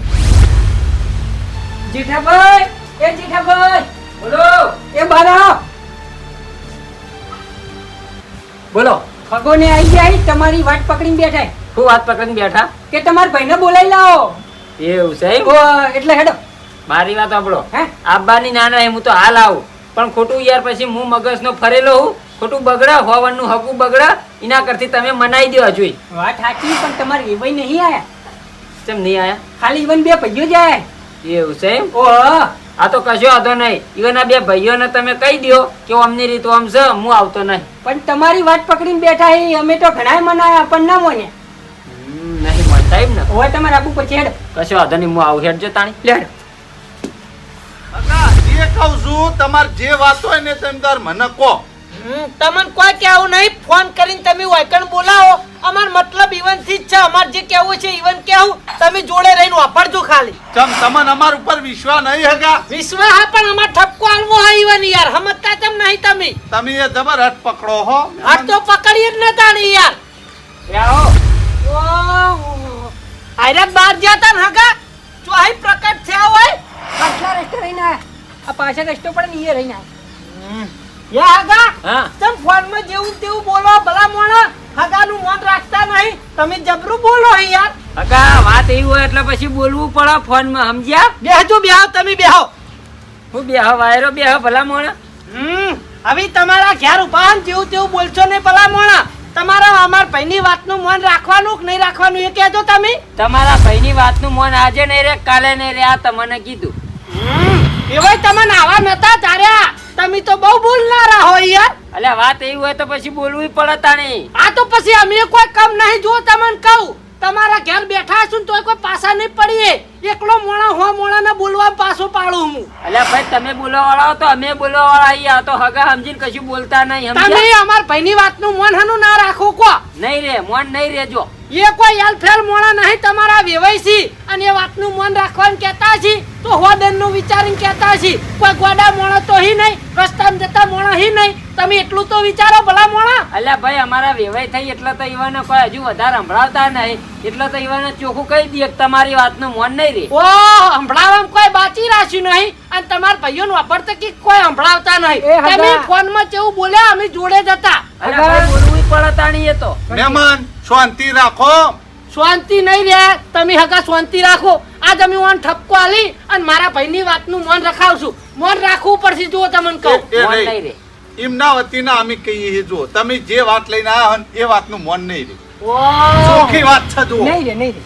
[SPEAKER 1] જેઠાભાઈ, એ જેઠાભાઈ, બોલો. એ બારા બોલો. ખગોને આવી જાય, તમારી વાટ પકડીને બેઠા
[SPEAKER 6] હું વાત પકડીને બેઠા
[SPEAKER 1] કે તમારા ભાઈને બોલાવી લાવો.
[SPEAKER 6] એવું છે એમ?
[SPEAKER 1] ઓ, એટલે હેડો.
[SPEAKER 6] મારી વાત સાંભળો.
[SPEAKER 1] હે?
[SPEAKER 6] આબ્બાની નાના હું તો હાલ આવું પણ ખોટું યાર પછી હું મગજનો ફરેલો હું ખોટું બગડા હોવાનું હકું બગડા એના કરતી તમે મનાઈ દો હજુ.
[SPEAKER 1] વાત સાચી, પણ તમારે એવાય નહીં આયા.
[SPEAKER 6] કેમ નહીં આયા?
[SPEAKER 1] ખાલી ઈવન બે ભાઈઓ જાય.
[SPEAKER 6] એવું છે એમ?
[SPEAKER 1] ઓ
[SPEAKER 6] આ તો કશો વાંધો નહીં. ઈવન આ બે ભાઈઓને તમે કહી દો કે અમની રીત આમ છે, હું આવતો નહીં.
[SPEAKER 1] પણ તમારી વાત પકડીને બેઠા હી, અમે તો ઘણાય મનાયા પણ ના મોને.
[SPEAKER 6] નહીં મળતા એમ ને?
[SPEAKER 1] હવે તમારે આબુ પછી હેડો.
[SPEAKER 6] કશો વાંધો નહીં, હું આવું હેડજો તાણી.
[SPEAKER 1] લેડો.
[SPEAKER 7] કાકા, જે કહું છું તમારે જે વાત હોય ને તમે તાર મને કહો.
[SPEAKER 3] તમને કોઈ કેવું નહીં ફોન કરીને તમે વાયકણ બોલાવો અમાર મતલબ ઈવન થી જ છે અમાર જે કેવું છે ઈવન કેવું તમે જોડે રહીને વાપરજો ખાલી
[SPEAKER 7] ચમ તમને અમાર ઉપર વિશ્વાસ નહીં હગા?
[SPEAKER 3] વિશ્વાસ હા પણ અમાર ઠપકો આલવો હા ઈવન યાર સમજતા તેમ નહીં તમે
[SPEAKER 7] તમે એ જબર હટ પકડો હો.
[SPEAKER 3] આ તો પકડીએ જ નતા ને યાર
[SPEAKER 6] આવો.
[SPEAKER 3] ઓહો આયરા બાર જતા ને હગા જો આઈ પ્રકટ થયા હોય
[SPEAKER 1] પાછલા રસ્તે રહીને આયા. આ પાછળ રસ્તો પડે ને એ રહીને આયા.
[SPEAKER 3] યા હગા
[SPEAKER 6] હા.
[SPEAKER 3] તમ ફોન માં જેવું તેવું બોલો ભલા મોણા હગાનું મન રાખતા નહીં તમે જબરું બોલો હે યાર
[SPEAKER 6] કાકા વાત એવી હોય એટલે પછી બોલવું પડે ફોનમાં, સમજ્યા?
[SPEAKER 3] બેહજો બેહો તમે બેહો
[SPEAKER 6] હું બેહ વાયરો બેહ ભલા મોણા.
[SPEAKER 3] હવે તમારા ઘેર ઉભા જેવું તેવું બોલશો નહીં ભલા મોણા તમારા અમાર ભાઈની વાતનું મન રાખવાનું કે નહીં રાખવાનું એ કહેજો તમે
[SPEAKER 6] તમારા ભાઈની વાતનું મન આજે નહીં રે કાલે નહીં રે, આ તમને કીધું.
[SPEAKER 3] એવાય તમને આવા નતા તાર્યા તમે તો બહુ બોલનારા હોય યાર
[SPEAKER 6] અલ્યા વાત એવી હોય તો પછી બોલવું પડે તાણી.
[SPEAKER 3] આ તો પછી અમે કોઈ કમ નહીં જો તમને કહું તમારા ઘેર બેઠા છું તોય કોઈ પાછા નહીં પડીએ એકલો મોણા હો મોણાને બોલવા પાછો પાડું હું
[SPEAKER 6] અલ્યા ભાઈ તમે બોલવા વાળા હો તો અમે બોલવા વાળા આઈએ. આ તો હગા સમજીને કશું બોલતા નહીં,
[SPEAKER 3] તમે
[SPEAKER 6] સમજ્યા?
[SPEAKER 3] અમાર ભાઈની વાતનું મન હનું ના રાખો કો
[SPEAKER 6] નહીં રે મોન નહીં રેજો.
[SPEAKER 3] એ કોઈ યાલફેલ મોણા નહીં તમારા વેવાઈસી અને એ વાતનું મન રાખવાનું કહેતા છે તો હોદનનું વિચારીને કહેતા છે કોઈ ગોડા મોણા તો હી નહીં રસ્તામાં જતા મોણા હી નહીં તમે એટલું તો વિચારો ભલા મોણા
[SPEAKER 6] અલ્યા ભાઈ અમારા વેવાઈ થઈ એટલે તો ઈવાને કોઈ હજુ વધારે સંભળાવતા નહીં એટલે તો ઈવાને ચોખ્ખું કહી દઈએ કે તમારી વાતનું મોન નહીં રે.
[SPEAKER 3] ઓ સંભળાવવામાં કોઈ બાચી રાખ્યું નહીં અને તમારા ભાઈઓને વાપરતા કે કોઈ સંભળાવતા નહીં
[SPEAKER 1] એ હગા.
[SPEAKER 3] તમે ફોનમાં કેવું બોલ્યા અમે જોડે જતા
[SPEAKER 6] અલ્યા ભાઈ બોલવું પડે તાણી એ તો.
[SPEAKER 7] મહેમાન શાંતિ રાખો.
[SPEAKER 3] શાંતિ નહીં રે તમે હગા શાંતિ રાખો આજ અમે ઓન ઠપકો આલી અને મારા ભાઈની વાતનું મન રખાવશું મન રાખવું પડશે જો તમને કહું
[SPEAKER 7] એ
[SPEAKER 6] મોન
[SPEAKER 7] નહીં.
[SPEAKER 6] નહીં રે.
[SPEAKER 7] એમના વતીના અમે કહીએ છીએ, જો તમે જે વાત લઈને આવ્યા હો ને એ વાતનું મન નહીં રે.
[SPEAKER 3] ઓહ
[SPEAKER 7] ચોખ્ખી વાત છે જુઓ.
[SPEAKER 1] નહીં રે, નહીં રે.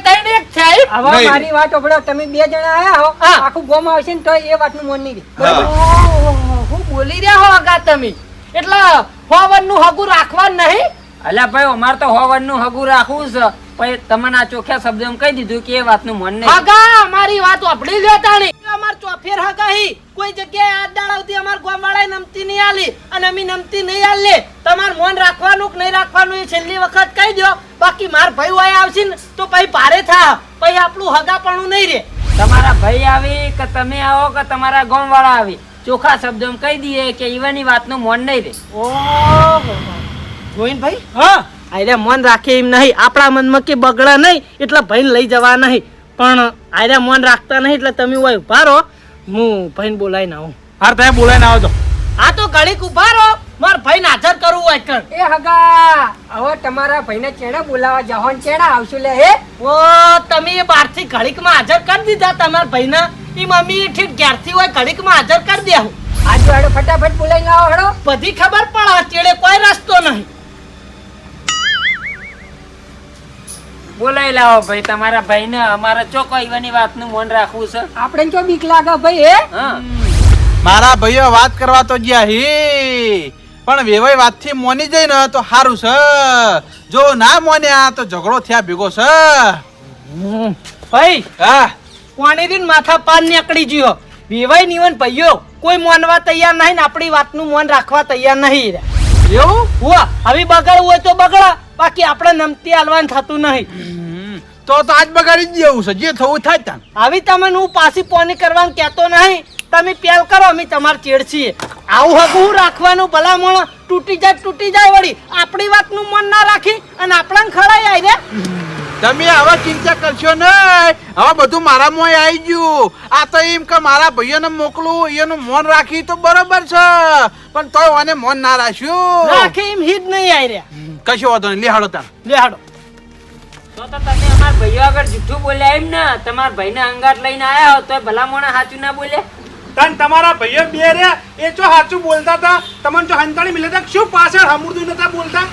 [SPEAKER 3] તઈને એક છે
[SPEAKER 1] હવે
[SPEAKER 7] નહીં.
[SPEAKER 1] મારી વાત ઓભળો. તમે બે જણા આયા હો,
[SPEAKER 3] હા.
[SPEAKER 1] આખું ગોમ આવશે ને તો એ વાતનું મન નહીં રે.
[SPEAKER 7] હા.
[SPEAKER 3] ઓહો, હું બોલી રહ્યા હો હગા તમે એટલે હોવનનું હગું રાખવા નહીં
[SPEAKER 6] અલ્યા ભાઈ અમારે તો હોવનનું હગું રાખવું છે પણ તમને આ ચોખ્ખા શબ્દમાં કહી દીધું કે એ વાતનું મન નહીં.
[SPEAKER 3] હગા અમારી વાત આપડી લેતાણી અમાર ચોફેર હગા હી કોઈ જગ્યાએ આજ દાડાવતી અમાર ગોમવાળાએ નમતી નહીં આલી અને અમે નમતી નહીં આલે તમાર મન રાખવાનું કે નહીં રાખવાનું એ છેલ્લી વખત કહી દો બાકી માર ભાઈ વાય આવશે ને તો પછી ભારે થા પછી આપણું હગાપણું નહીં રે
[SPEAKER 6] તમારા ભાઈ આવી કે તમે આવો કે તમારા ગામ વાળા આવી ચોખ્ખા શબ્દમાં કહી દઈએ કે ઈવાની વાતનું મન નહીં રે.
[SPEAKER 3] ઓહો ગોવિંદભાઈ હા આરે મન રાખે એમ નહીં આપણા મનમાં કે બગડા નહીં એટલે ભાઈને લઈ જવા નહીં પણ આરે મન રાખતા નહીં એટલે તમે હોય ઉભા રહો હું ભાઈને બોલાવીને આવું
[SPEAKER 5] હાર તમે બોલાઈને આવો તો
[SPEAKER 3] આ તો ઘડીક ઉભા રહો માર ભાઈને હાજર કરવું હોય કર
[SPEAKER 1] એ હગા, હવે તમારા ભાઈને ચેડા બોલાવા જાઓ ને ચેડા આવશું લે હે.
[SPEAKER 3] ઓ તમે એ બહારથી ઘડીકમાં હાજર કરી દીધા તમારા ભાઈના એ મમ્મી ઠીક ઘેરથી હોય ઘડીકમાં હાજર કરી દેવું
[SPEAKER 1] આજુ હેડો ફટાફટ બોલાવી લાવો હેડો.
[SPEAKER 3] બધી ખબર પડે ચેડે કોઈ રસ્તો નહીં
[SPEAKER 6] બોલાવી લાવો ભાઈ તમારા ભાઈને. અમારે ચોખ્ખો ઈવાની વાતનું મન રાખવું છે.
[SPEAKER 1] આપણે તો બીક લાગે ભાઈ હે.
[SPEAKER 6] હા
[SPEAKER 2] મારા ભાઈઓ વાત કરવા તો ગયા હી પણ વેવાઈ વાતથી મોની જાય ને તો સારું છે. જો ના મોન્યા તો ઝઘડો થયા ભેગો છે.
[SPEAKER 3] ભાઈ
[SPEAKER 2] હા
[SPEAKER 3] પાણીથી માથા પાન નીકળી ગયો વેવાઈ નીવન ભાઈઓ કોઈ માનવા તૈયાર નહીં ને આપણી વાતનું મન રાખવા તૈયાર નહીં
[SPEAKER 2] એવું
[SPEAKER 3] હુઆ હવે બગાડવું હોય તો બગડા બાકી આપણે નમતી હાલવાનું થતું નહીં
[SPEAKER 2] તો આજ બગાડી જ દેવું છે જે થવું થાય ત્યાં.
[SPEAKER 3] હવે તમને હું પાછી પોની કરવાનું કહેતો નહીં તમે પહેલ કરો અમે તમાર ચેડ છીએ આવું હગું રાખવાનું ભલામણ તૂટી જાય વળી આપણી વાતનું મન ના રાખી અને આપણાને ખડાઈ આવી રે
[SPEAKER 2] તમે હવે ચિંતા કરશો નહીં, હવે બધું મારા મોય આવી ગયું. આ તો એમ કે મારા ભાઈઓને મોકલું એનું મોન રાખી તો બરોબર છે, પણ તોય મને મોન ના રાખ્યું.
[SPEAKER 3] રાખી એમ હિત નહીં આવી રહ્યા.
[SPEAKER 2] કશો વાંધો નહીં, લેહાડો તાર.
[SPEAKER 3] લેહાડો.
[SPEAKER 6] તો તમે અમારા ભાઈઓ આગળ જૂઠું બોલ્યા એમ ને તમારા ભાઈને અંગાટ લઈને આયા હો તો ભલા મોણા સાચું ના બોલે.
[SPEAKER 5] તન તમારા ભાઈઓ બે રહ્યા એ જો સાચું બોલતા હતા તમને જો હંતાણી મિલે હતા શું પાછળ હમુરદું નતા બોલતા?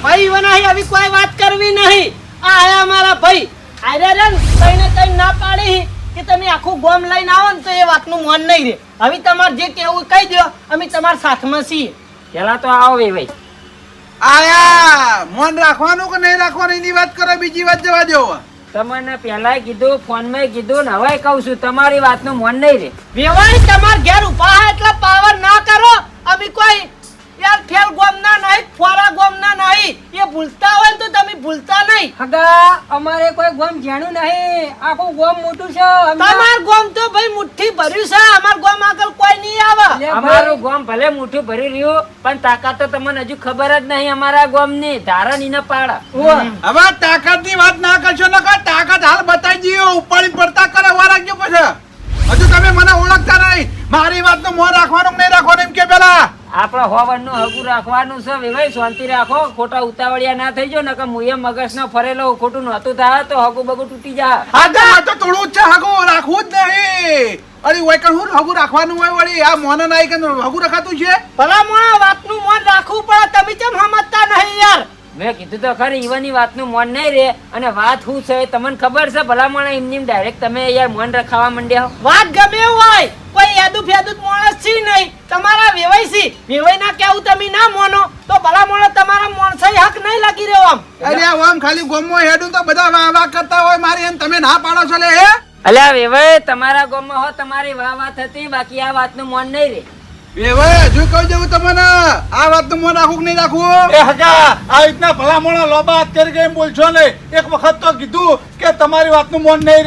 [SPEAKER 3] ભાઈ વનાહી આવી કોઈ વાત કરવી નહીં. આ આયા અમારા ભાઈ આર્યા રે ને કઈને કઈ ના પાડી કે તમે આખું ગોમ લઈને આવો ને તો એ વાતનું મન નહીં રે. હવે તમારે જે કેવું કહી દો અમે તમારા સાથમાં છીએ.
[SPEAKER 6] પેલા તો આવો ભાઈ
[SPEAKER 2] આયા મોન રાખવાનું કે નહીં રાખવાનું એની વાત કરો, બીજી વાત જવા દો.
[SPEAKER 6] તમને પેલા કીધું ફોનમાં કીધું ને હવે કહું છું તમારી વાતનું મન નહીં રે.
[SPEAKER 3] વેવાઈ તમાર ઘેર ઉભા હે એટલે પાવર ના કરો. અમે કોઈ યાર ફેલ ગોમ ના નહીં ફોરા ગોમ ના નહીં. એ ભૂલતા હોય ને તો તમે ભૂલતા નહીં.
[SPEAKER 1] હગા અમારે કોઈ ગોમ જાણ્યું નહીં, આખું ગોમ મોટું છે.
[SPEAKER 3] તમાર ગોમ તો ભાઈ મુઠ્ઠી ભર્યું છે, અમાર ગોમ આગળ કોઈ નહીં આવે.
[SPEAKER 6] અમારું ગામ ભલે મોટું ભરી રહ્યું પણ તાકાત તો તમને હજુ ખબર જ નહીં અમારા ગામની ધારણ ઈને પાડા.
[SPEAKER 2] હવે તાકાત ની વાત ના કરશો ને, તાકાત હાલ બતાવી દઈએ. ઉપાડી પડતા કરે વાર રાખજો પછી. હજુ તમે મને ઓળખતા નહીં. મારી વાત નું મોં રાખવાનું કે નહીં રાખવાનું એમ કે પેલા
[SPEAKER 6] આપડે હોવાનું હગું રાખવાનું છે વેવાઈ શાંતિ રાખો. ખોટા ઉતાવળિયા ના થઈ જો નકર મુએ મગજ નો ફરેલો ખોટું નહોતું થાય તો હગું બગું તૂટી જાય.
[SPEAKER 2] હા તો થોડું જ છે, હગું રાખવું જ નહીં. અરે ઓય કણ હું હગું રાખવાનું હોય વળી આ મોને નાઈ કે હગું રખાતું છે.
[SPEAKER 3] ભલા મોણા વાતનું મન રાખવું પડે. તમે કેમ સમજતા નહીં યાર?
[SPEAKER 6] મેં કીધું તો ખરી ઈવાની વાતનું મન નહીં રે. અને વાત શું છે તમને ખબર છે ભલા મને એમની ડાયરેક્ટ તમે યાર મન રખાવા માંડ્યા.
[SPEAKER 3] વાત ગમે એવું હોય કોઈ યાદુ ફેદુ માણસ છે નહીં. તમારા વેવાઈ છે વેવાઈ ના કેવું તમે ના મોનો તો ભલા મોણા તમારા માણસે હક નહીં લાગી રહ્યો. આમ
[SPEAKER 2] અરે આમ ખાલી ગોમો હેડું તો બધા વાહ વાહ કરતા હોય મારી એમ તમે ના પાડો છો લે. હે
[SPEAKER 6] અલ્યા વેવાઈ તમારા ગામમાં હો તમારી વાહ વાત હતી બાકી આ વાતનું મન નહીં રે.
[SPEAKER 2] એ ભાઈ હજુ કહી દેવું તમને આ વાત નું મોં રાખવું કે નહીં રાખવું.
[SPEAKER 7] એ હગા આ રીતના ભલામણો લોબા હાથ કરી ગઈ બોલશો નહીં. એક વખત તો કીધું કે તમારી વાતનું મોન નહીં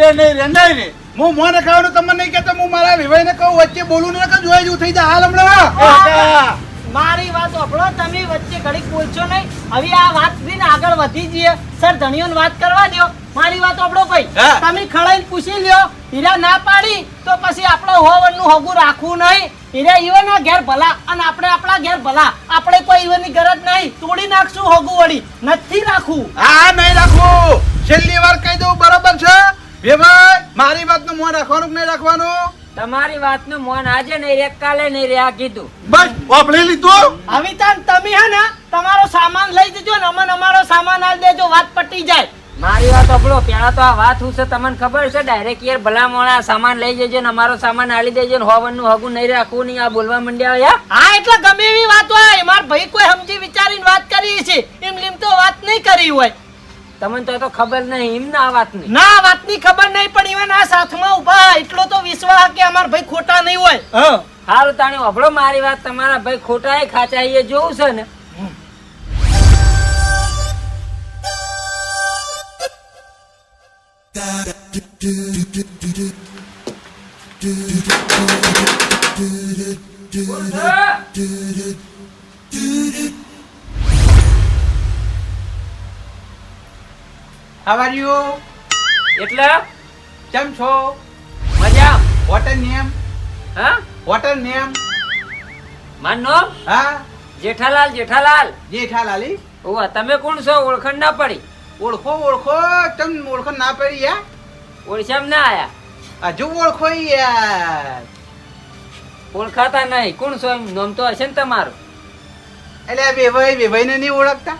[SPEAKER 7] રે.
[SPEAKER 2] હું મોં રખાવાનું તમને નહીં કહેતો, હું મારા વિભાઈ ને કહું વચ્ચે બોલું ને કે જોઈ જેવું થઈ જાય હાલ હમણાં.
[SPEAKER 7] એ હગા
[SPEAKER 3] મારી વાત સાંભળો, તમે વચ્ચે ઘડીક બોલશો નહીં. હવે આ વાત થઈને આગળ વધી જઈએ. સર ધણીઓને વાત કરવા દો. મારી વાત સાંભળો ભાઈ,
[SPEAKER 2] હા.
[SPEAKER 3] તમે ખડાઈને પૂછી લ્યો. હીરા ના પાડી તો પછી આપણે હોવનનું હગું રાખવું નહીં. હીરા ઈવનના ઘેર ભલા અને આપણે આપણા ઘેર ભલા. આપણે કોઈ ઈવનની ગરજ નહીં. તોડી નાખશું હગું વળી નથી રાખવું.
[SPEAKER 2] હા નહીં રાખવું. છેલ્લી વાર કહી દઉં બરોબર છે વિભાઈ, મારી વાત નું મોં રાખવાનું કે નહીં રાખવાનું.
[SPEAKER 6] તમારી વાતનું મન આજે નહીં રે કાલે નહીં રે આ કીધું.
[SPEAKER 7] બસ વાપરી લીધું.
[SPEAKER 3] હવે તાન તમે હે ને તમારો સામાન લઈ જજો ને અમને અમારો સામાન આલ દેજો. વાત પટી જાય.
[SPEAKER 6] મારી વાત સાંભળો પેલા તો આ વાત શું છે તમને ખબર છે ડાયરેક્ટ યાર ભલા મોણા સામાન લઈ જજો ને અમારો સામાન આલી દેજો ને હોવાનું હગું નહીં રાખવું નહીં આ બોલવા માંડ્યા યાર.
[SPEAKER 3] હા એટલે ગમે એવી વાત હોય માર ભાઈ કોઈ સમજી વિચારીને વાત કરી છે. એમ લીમ તો વાત નહીં કરી હોય.
[SPEAKER 6] તમને તો ખબર નહીં એમ ના આ વાતની.
[SPEAKER 3] ના વાતની ખબર નહીં પણ ઈવન આ સાથમાં ઊભા એટલો તો વિશ્વાસ કે અમાર ભાઈ ખોટા નહીં હોય.
[SPEAKER 6] સારું તાણે સાંભળો મારી વાત તમારા ભાઈ ખોટા એ ખાચા એ જોવું છે ને.
[SPEAKER 2] How are you?
[SPEAKER 6] એટલે
[SPEAKER 2] કેમ છો?
[SPEAKER 6] મજા.
[SPEAKER 2] Hotel name?
[SPEAKER 6] હા
[SPEAKER 2] હોટલ નેમ?
[SPEAKER 6] મારું નામ
[SPEAKER 2] હા
[SPEAKER 6] જેઠાલાલ.
[SPEAKER 2] જેઠાલાલી.
[SPEAKER 6] ઓવા તમે કોણ છો ઓળખણ ના પડી.
[SPEAKER 2] ઓળખો તમ ઓળખો ના પડી યાર.
[SPEAKER 6] ઓળખામ ના આયા.
[SPEAKER 2] હજુ ઓળખો યાર.
[SPEAKER 6] ઓળખાતા નહીં કોણ છો એમ નામ તો હશે ને તમારું.
[SPEAKER 2] એટલે વેભાઈ ને નહીં ઓળખતા?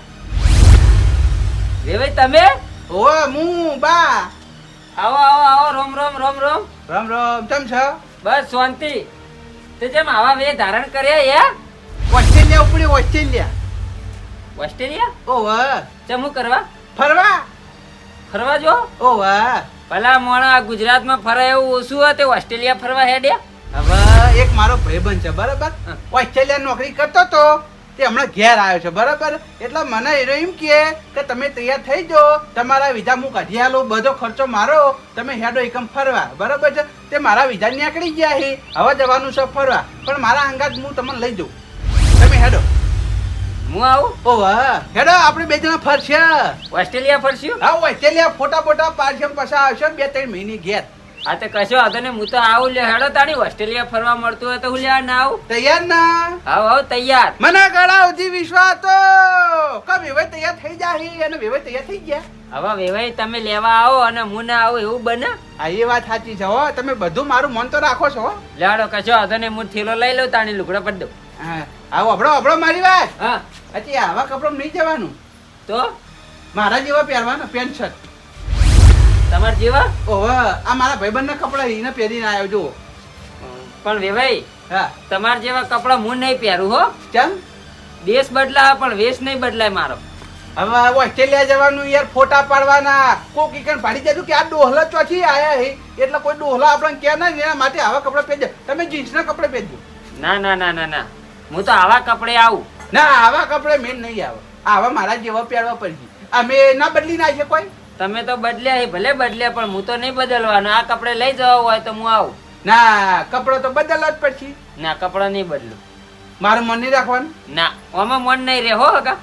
[SPEAKER 6] વેવાઈ તમે
[SPEAKER 2] ઓ હું બા.
[SPEAKER 6] આવો રોમ રોમ
[SPEAKER 2] રામ રામ. કેમ છો?
[SPEAKER 6] બસ શાંતિ. તે જેમ આવા વે ધારણ કર્યા યાર.
[SPEAKER 2] ઓસ્ટ્રેલિયા ઉપડી ઓસ્ટ્રેલિયા.
[SPEAKER 6] ઓસ્ટ્રેલિયા
[SPEAKER 2] ઓ વાહ.
[SPEAKER 6] ચમ હું કરવા
[SPEAKER 2] ફરવા
[SPEAKER 6] જો.
[SPEAKER 2] ઓ વાહ.
[SPEAKER 6] ભલા મોણા ગુજરાતમાં ફરાય એવું ઓછું હોય તે ઓસ્ટ્રેલિયા ફરવા હેડ્યા.
[SPEAKER 2] હવે એક મારો ભાઈબંધ છે બરાબર, ઓસ્ટ્રેલિયા નોકરી કરતો તો તે હમણાં ઘેર આવ્યો છે બરાબર. એટલે મને એનો એમ કે તમે તૈયાર થઈ જાઓ, તમારા વિઝા હું કાઢી આલું, બધો ખર્ચો મારો, તમે હેડો એકમ ફરવા બરાબર છે. તે મારા વિઝા નીકળી ગયા છે, હવે જવાનું છે ફરવા, પણ મારા અંગાત હું તમને લઈ જાઉં, તમે હેડો.
[SPEAKER 6] હું આવું
[SPEAKER 2] ઓ વાહ, હેડો આપણે બે જણા ફરશે.
[SPEAKER 6] ઓસ્ટ્રેલિયા ફરશું.
[SPEAKER 2] હા ઓસ્ટ્રેલિયા ફોટા ફોટા પાડશે, પછી આવશે 2-3 મહિને ઘેર.
[SPEAKER 6] હા તો કશો વાંધો નહીં, હું તો આવું લે હેડો તાણી. ઓસ્ટ્રેલિયા ફરવા મળતું હોય તો હું લેવા ના આવું.
[SPEAKER 2] તૈયાર ના?
[SPEAKER 6] હાવ હાવ તૈયાર.
[SPEAKER 2] મને ગળા સુધી વિશ્વાસ તો કે વેવાઈ તૈયાર થઈ જાય, અને વેવાઈ તૈયાર થઈ ગયા.
[SPEAKER 6] હવે વેવાઈ તમે લેવા આવો અને હું ના આવું એવું બને?
[SPEAKER 2] હા એ વાત સાચી છે હો, તમે બધું મારું મન તો રાખો છો હો.
[SPEAKER 6] લેડો કશો વાંધો નહીં, હું થેલો લઈ લઉં તાણી લુગડા પડ દઉં.
[SPEAKER 2] હા આવો અબળો અબળો મારી વાત.
[SPEAKER 6] હા
[SPEAKER 2] અચ્છી આવા કપડાં નહીં જવાનું,
[SPEAKER 6] તો
[SPEAKER 2] મારા જેવા પહેરવાના પેન્ટ શર્ટ.
[SPEAKER 6] તમાર જેવા?
[SPEAKER 2] ઓહો આ મારા ભાઈબંધના કપડાં એને પહેરીને આવ્યો જો.
[SPEAKER 6] પણ વેવાઈ
[SPEAKER 2] હા
[SPEAKER 6] તમાર જેવા કપડાં હું નહીં પહેરું હો.
[SPEAKER 2] ચમ?
[SPEAKER 6] દેશ બદલાય પણ વેશ નહીં બદલાય મારો.
[SPEAKER 2] હવે ઓસ્ટ્રેલિયા જવાનું યાર, ફોટા પાડવાના. કોક ઈકણ પાડી દેજો કે આ ડોહલા ચોથી આયા હે, એટલે કોઈ ડોહલા આપણને કે ના, એના માટે આવા કપડાં પહેરજો. તમે જીન્સના કપડાં પહેરજો.
[SPEAKER 6] ના ના ના ના ના, હું તો આવા કપડે આવું.
[SPEAKER 2] ના આવા કપડે મેન નહીં આવે, આવા મારા જેવા પહેરવા પડશે. અમે ના બદલી નાખીએ કોઈ.
[SPEAKER 6] તમે તો બદલ્યા હે, ભલે બદલ્યા, પણ હું તો નહીં બદલવાનો. આ કપડે લઈ જવા હોય તો હું આવું.
[SPEAKER 2] ના કપડો તો બદલવા જ પડશે.
[SPEAKER 6] ના કપડા નહીં બદલું.
[SPEAKER 2] મારું મન નહીં રાખવાનું.
[SPEAKER 6] ના આમાં મન નહીં રહે હો હગા.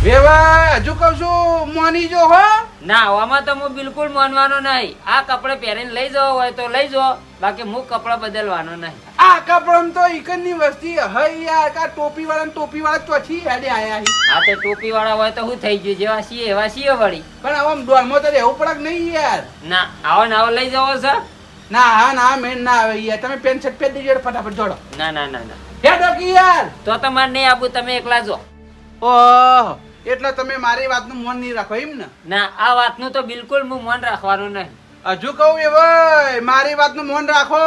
[SPEAKER 2] વેવા હજુ કહું છું મોની જો હો.
[SPEAKER 6] ના આમાં તો હું બિલકુલ માનવાનો નહીં. આ કપડે પહેરીને લઈ જવો હોય તો લઈ જાઓ, બાકી હું કપડા બદલવાનો નહીં.
[SPEAKER 2] આ કપડો તો ઈકનની વસ્તી હઈ યાર, કા ટોપી વાળા ચોથી હેડે આયા હી.
[SPEAKER 6] આ તે ટોપી વાળા હોય તો શું થઈ ગયું, જેવા છીએ એવા છીએ વળી.
[SPEAKER 2] પણ આમ ડોરમાં તો રહેવું પડે કે નહીં યાર.
[SPEAKER 6] ના આવો ને આવો લઈ જવો છે.
[SPEAKER 2] ના હા ના મેન ના આવે યાર, તમે પેન્ટ શર્ટ પહેરી દેજો ફટાફટ જોડો.
[SPEAKER 6] ના ના ના ના,
[SPEAKER 2] હેડો કે યાર.
[SPEAKER 6] તો તમારે નહીં આપું, તમે એકલા જો.
[SPEAKER 2] ઓહ એટલે તમે મારી વાતનું મન નહીં રાખો એમ ને?
[SPEAKER 6] ના આ વાતનું તો બિલકુલ હું મન રાખવાનું નહીં.
[SPEAKER 2] હજુ કહું એ ભાઈ મારી વાતનું મન રાખો.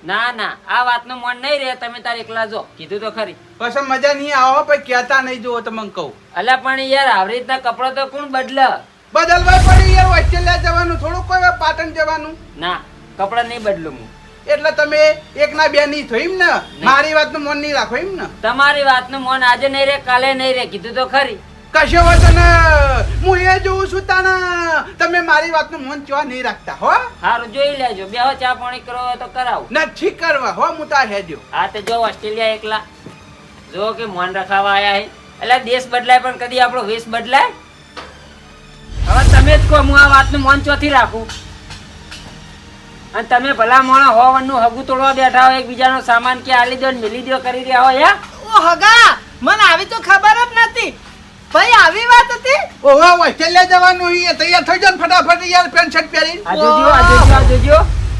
[SPEAKER 6] ના ના આ વાતનું મન નહીં રહે, તમે તાર એકલા જો. કીધું તો ખરી.
[SPEAKER 2] પછી મજા નહીં આવો પછી કહેતા નહીં જોવો તમને કહું.
[SPEAKER 6] અલ્યા પણ યાર આવી રીતના કપડા તો કોણ બદલે?
[SPEAKER 2] બદલવા પડી યાર, ઓસ્ટ્રેલિયા જવાનું થોડું કોઈ પાટણ જવાનું.
[SPEAKER 6] ના કપડા નહીં બદલું હું.
[SPEAKER 2] એટલે તમે એક ના બે નહીં થયો એમ ને? મારી વાતનું મન નહીં રાખો એમ ને?
[SPEAKER 6] તમારી વાતનું મન આજે નહીં રે, કાલે નહીં રે. કીધું તો ખરી.
[SPEAKER 2] કશો વાંધો ને, હું એ જોઉં છું તાના. તમે મારી વાતનું મન ચવા નહીં રાખતા હો.
[SPEAKER 6] સારું જોઈ લેજો, બેહો ચા પાણી કરો હોય તો કરાવું.
[SPEAKER 2] નથી કરવા હો, હું તા હેડ્યો.
[SPEAKER 6] હા તે જો ઓસ્ટ્રેલિયા એકલા જો કે મન રખાવા આયા હે. એટલે દેશ બદલાય પણ કદી આપણો વેશ બદલાય? હવે તમે જ કહો, હું આ વાતનું મન ચોથી રાખું? અને તમે ભલા મોણા હોવાનું હગું તોડવા બેઠા હોય, એકબીજાનો સામાન કે આલી દો ને મિલી દો કરી રહ્યા હોય.
[SPEAKER 3] ઓ હગા, મને આવી તો ખબર જ નથી ભાઈ. આવી વાત હતી?
[SPEAKER 2] ઓહો ઓસ્ટ્રેલિયા જવાનું ઈ તૈયાર થઈ જાવ ફટાફટ યાર, પેન્ટ શર્ટ પહેરી.
[SPEAKER 6] આ જોજો આ જોજો આ જોજો.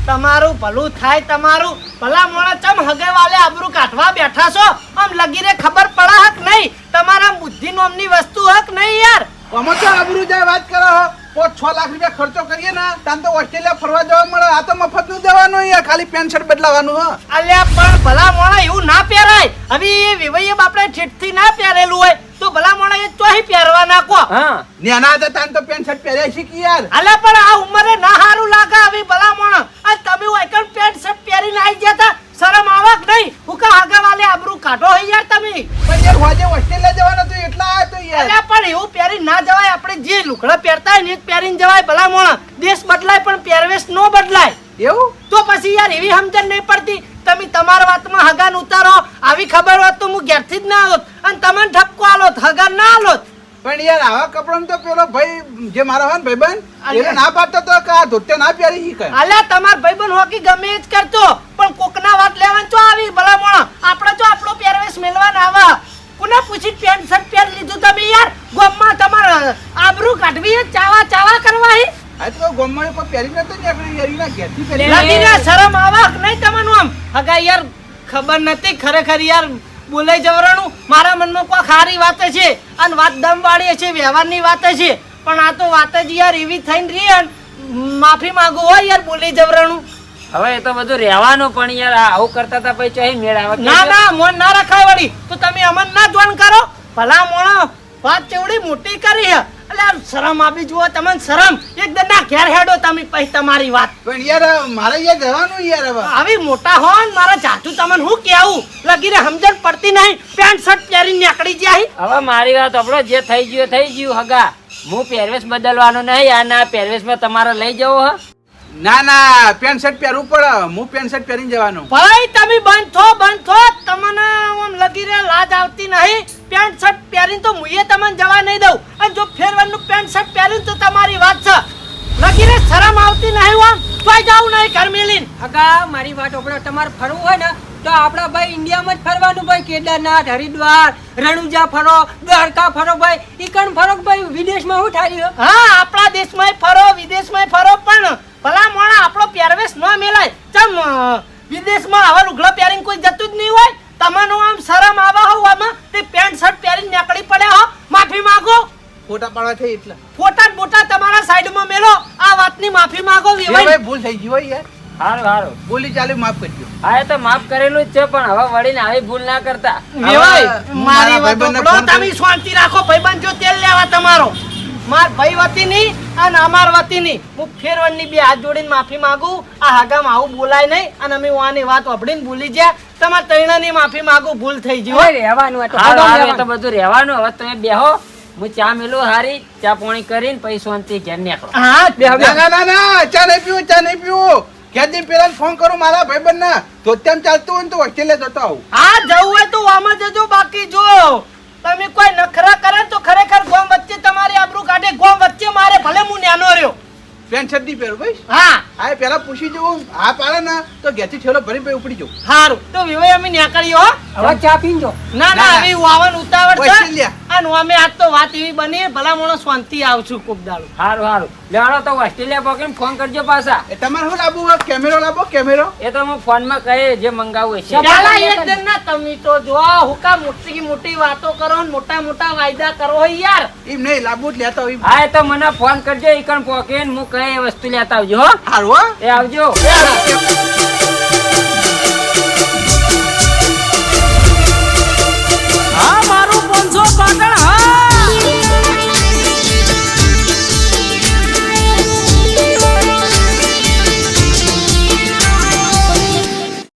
[SPEAKER 3] તમારું ભલું થાય તમારું. ભલા મોણા ચમ હગે વાલે આબરૂ કાઢવા બેઠા છો? આમ લગીરે ખબર પડા હક નહીં? તમારા બુદ્ધિ નોમની વસ્તુ હક નહીં યાર?
[SPEAKER 2] અમે તો આબરૂ જાય વાત કરો હો. 5-6 લાખ રૂપિયા ખર્ચો કરીએ ને તાન તો ઓસ્ટ્રેલિયા ફરવા જવા મળે. આ તો મફત નું જવાનું યાર, ખાલી પેન્ટ શર્ટ બદલાવાનું હો.
[SPEAKER 3] અલ્યા પણ ભલા મોણા એવું ના પહેરાય. હવે એ વિવૈયે બાપડે ઠીઠથી ના પહેરેલું હોય તો ભલા મોણા એ ચોહી પહેરવા નાખો.
[SPEAKER 6] હા
[SPEAKER 2] નેના હતા તાન તો પેન્ટ શર્ટ પહેર્યા શીખી યાર.
[SPEAKER 3] અલ્યા પણ આ ઉંમરે ના હારું લાગે હવે ભલા મોણા. આ તમે વાયકણ પેન્ટ શર્ટ પહેરીને આવી ગયા તા, શરમ આવક નહીં? હુકા હગે વાલે આબરૂ કાઢો હે યાર તમે.
[SPEAKER 2] પણ યાર હોજે ઓસ્ટ્રેલિયા જવાનું તો એટલા આ તો યાર.
[SPEAKER 3] અલ્યા પણ એવું પહેરી ના જવાય. આપણે જે લુગડા પહેરતા હોય ને એ જ પહેરીને જવાય ભલા મોણા. દેશ બદલાય પણ પહેરવેશ નો બદલાય.
[SPEAKER 2] એવું?
[SPEAKER 3] તો પછી યાર એવી સમજણ નહીં પડતી. તમે તમારા વાતમાં હગાન ઉતારો. આવી ખબર હોત તો હું ઘેરથી જ ના આવત અને તમને ઠપકો આલોત, હગાન ના આલોત.
[SPEAKER 2] પણ યાર આવા કપડાં તો પેલો ભાઈ જે મારો હોય ને ભાઈબંધ એને ના પાડતો તો કે આ ધોતે ના પહેરી ઈ કઈ.
[SPEAKER 3] અલ્યા તમાર ભાઈબંધ હોકી ગમે એ જ કરતો, પણ કોકના વાત લેવાનું ચો આવી ભલા મોણા. આપણે જો આપણો પહેરવેશ મેલવાના આવા. કોને પૂછી પેન્ટ શર્ટ પહેરી લીધું તમે યાર? ગોમમાં તમારે આબરૂ કાઢવી, ચાવા ચાવા કરવા હી.
[SPEAKER 2] આ તો ગોમમાં કોઈ પહેરી નતો ને આપણે યાર એના ઘેરથી પહેરી.
[SPEAKER 3] લાગીને શરમ આવક નહીં તમને આમ? હગા યાર ખબર નથી ખરેખર યાર બોલાઈ જવરાનું. મારા મનમાં કોઈ ખારી વાત છે અને વાત દમ વાળી છે, વ્યવહારની વાત છે, પણ આ તો વાત જ યાર એવી થઈને રહી અને માફી માંગુ હોય યાર બોલી જવરાનું.
[SPEAKER 6] હવે એ તો બધું રહેવાનું, પણ યાર આવું કરતા હતા પછી ચોહી મેળ આવે?
[SPEAKER 3] ના ના મોન ના રખાય વળી તો તમે અમન ના જોન કરો. ભલા મોણો વાત ચેવડી મોટી કરી હે એટલે આમ શરમ આપી જુઓ તમને શરમ એકદમ ના ઘેર હેડો તમે પછી તમારી વાત
[SPEAKER 2] પણ યાર મારે યાર જવાનું યાર હવે
[SPEAKER 3] આવી મોટા હો ને મારા જાતું તમને હું કેવું લગીને સમજણ પડતી નહીં પેન્ટ શર્ટ પહેરીને નીકળી જાય
[SPEAKER 6] હવે મારી વાત આપણો જે થઈ ગયું હગા હું પહેરવેશ બદલવાનો નહીં આ ના પહેરવેશમાં તમારે લઈ જવો હ
[SPEAKER 2] ના ના પેન્ટ શર્ટ પહેરવું પડે હું પેન્ટ શર્ટ પહેરીને જવાનું
[SPEAKER 3] ભાઈ તમે બંધ થો તમને આમ લગીને લાજ આવતી નહીં પેન્ટ શર્ટ પહેરીને તો મુએ તમને જવા નહીં દઉં અને જો ફેરવાનું પેન્ટ શર્ટ પહેર્યું તો તમારી વાત છે લગીને શરમ આવતી નહીં આમ તોય જાવું નહીં ઘર મેલીને
[SPEAKER 1] હગા મારી વાત આપણે તમારે ફરવું હોય ને તો આપણા ભાઈ ઇન્ડિયામાં જ ફરવાનું ભાઈ કેદારનાથ હરિદ્વાર રણુજા ફરો દ્વારકા ફરો ભાઈ ઈકણ ફરો ભાઈ વિદેશમાં શું થાય
[SPEAKER 3] હા આપણા દેશમાં ફરો વિદેશમાં ફરો પણ ભલા મોણા આપણો પહેરવેશ ન મેલાય ચમ વિદેશમાં આવા લુગડા પહેરીને કોઈ જતું જ નહીં હોય તમને આમ શરમ આવે હો આમાં તે પેન્ટ શર્ટ પહેરીને નીકળી પડે હો માફી માંગો
[SPEAKER 2] ફોટા પાડવા થઈ એટલે
[SPEAKER 3] ફોટા બોટા તમારા સાઈડમાં મેલો આ વાતની માફી માંગો
[SPEAKER 2] એ
[SPEAKER 3] વિવાહ
[SPEAKER 2] ભાઈ ભૂલ થઈ ગઈ હોય યાર
[SPEAKER 6] હારું
[SPEAKER 2] બોલી ચાલી માફ કરજો
[SPEAKER 6] હા એ તો માફ કરેલું જ છે પણ હવે વળીને આવી ભૂલ ના કરતા
[SPEAKER 3] વિવાહ મારી વાત
[SPEAKER 2] ભાઈબંધને
[SPEAKER 3] સાંભળો,
[SPEAKER 2] ફોન
[SPEAKER 3] તમે શાંતિ રાખો ભાઈબંધ જો તેલ લેવા તમારો માર ભાઈ વતીની અને અમાર વતીની હું ફેરવણની બે હાથ જોડીને માફી માંગુ આ હાગામાં આવું બોલાય નહીં અને અમે આની વાત વાપરીને ભૂલી ગયા તમાર તૈણાની માફી માંગુ ભૂલ થઈ ગઈ
[SPEAKER 1] હોય રહેવાનું હોય તો
[SPEAKER 6] હારું
[SPEAKER 1] હગા
[SPEAKER 6] હારું એ તો
[SPEAKER 1] રહેવાનું.
[SPEAKER 6] બધું રહેવાનું હવે તમે બેહો હું ચા મેલું હારી ચા પાણી કરીને પછી શાંતિ ઘેર નીકળો
[SPEAKER 3] હા
[SPEAKER 2] ના ચા નહીં પીવું ક્યાં જઈને પેલા ફોન કરું મારા ભાઈબંધ ના તો તેમ ચાલતું હોય ને તો ઓસ્ટ્રેલિયા જતો આવું
[SPEAKER 3] હા જવું હોય તો આમાં જજો બાકી જો તમે કોઈ નખરા કરે તો ખરેખર ગોમ વચ્ચે તમારી આબરૂ કાઢે ગોમ વચ્ચે મારે ભલે હું નાનો રહ્યો
[SPEAKER 2] પેન્ટ શર્ટ નહીં પહેરું ભાઈ
[SPEAKER 3] હા
[SPEAKER 2] હા પેલા પૂછી જવું હા પાડે ને તો ઘેરથી છેલ્લો ભરી ભાઈ ઉપડી જવું
[SPEAKER 3] સારું તો વિવાહ અમે નીકળ્યો હો
[SPEAKER 1] હવે ચા પીજો
[SPEAKER 3] ના ના
[SPEAKER 2] ના.
[SPEAKER 3] હવે વાવન ઉતાવળ છે
[SPEAKER 2] ઓસ્ટ્રેલિયા.
[SPEAKER 3] અને અમે આજ તો વાત એવી બની ભલા મોણો શાંતિ આવશું કોક દાડો
[SPEAKER 6] હારું લેવાનો તો ઓસ્ટ્રેલિયા પકડીને ફોન કરજો પાછા
[SPEAKER 2] એ તમારે શું લાવવું હોય કેમેરો લાવો કેમેરો
[SPEAKER 6] એ તો હું ફોનમાં કહે જે મંગાવવું છે
[SPEAKER 3] ચાલા એક દિન ના તમે તો જો હુકા મોટી વાતો કરો ને મોટા વાયદા કરો હો યાર
[SPEAKER 2] એમ નહીં લાવવું જ લેતા હોય
[SPEAKER 6] હા એ તો મને ફોન કરજો ઈકણ પોકેન હું કહે એ વસ્તુ લેતા આવજો હો
[SPEAKER 2] સારું હો
[SPEAKER 6] એ આવજો
[SPEAKER 2] એ હારું.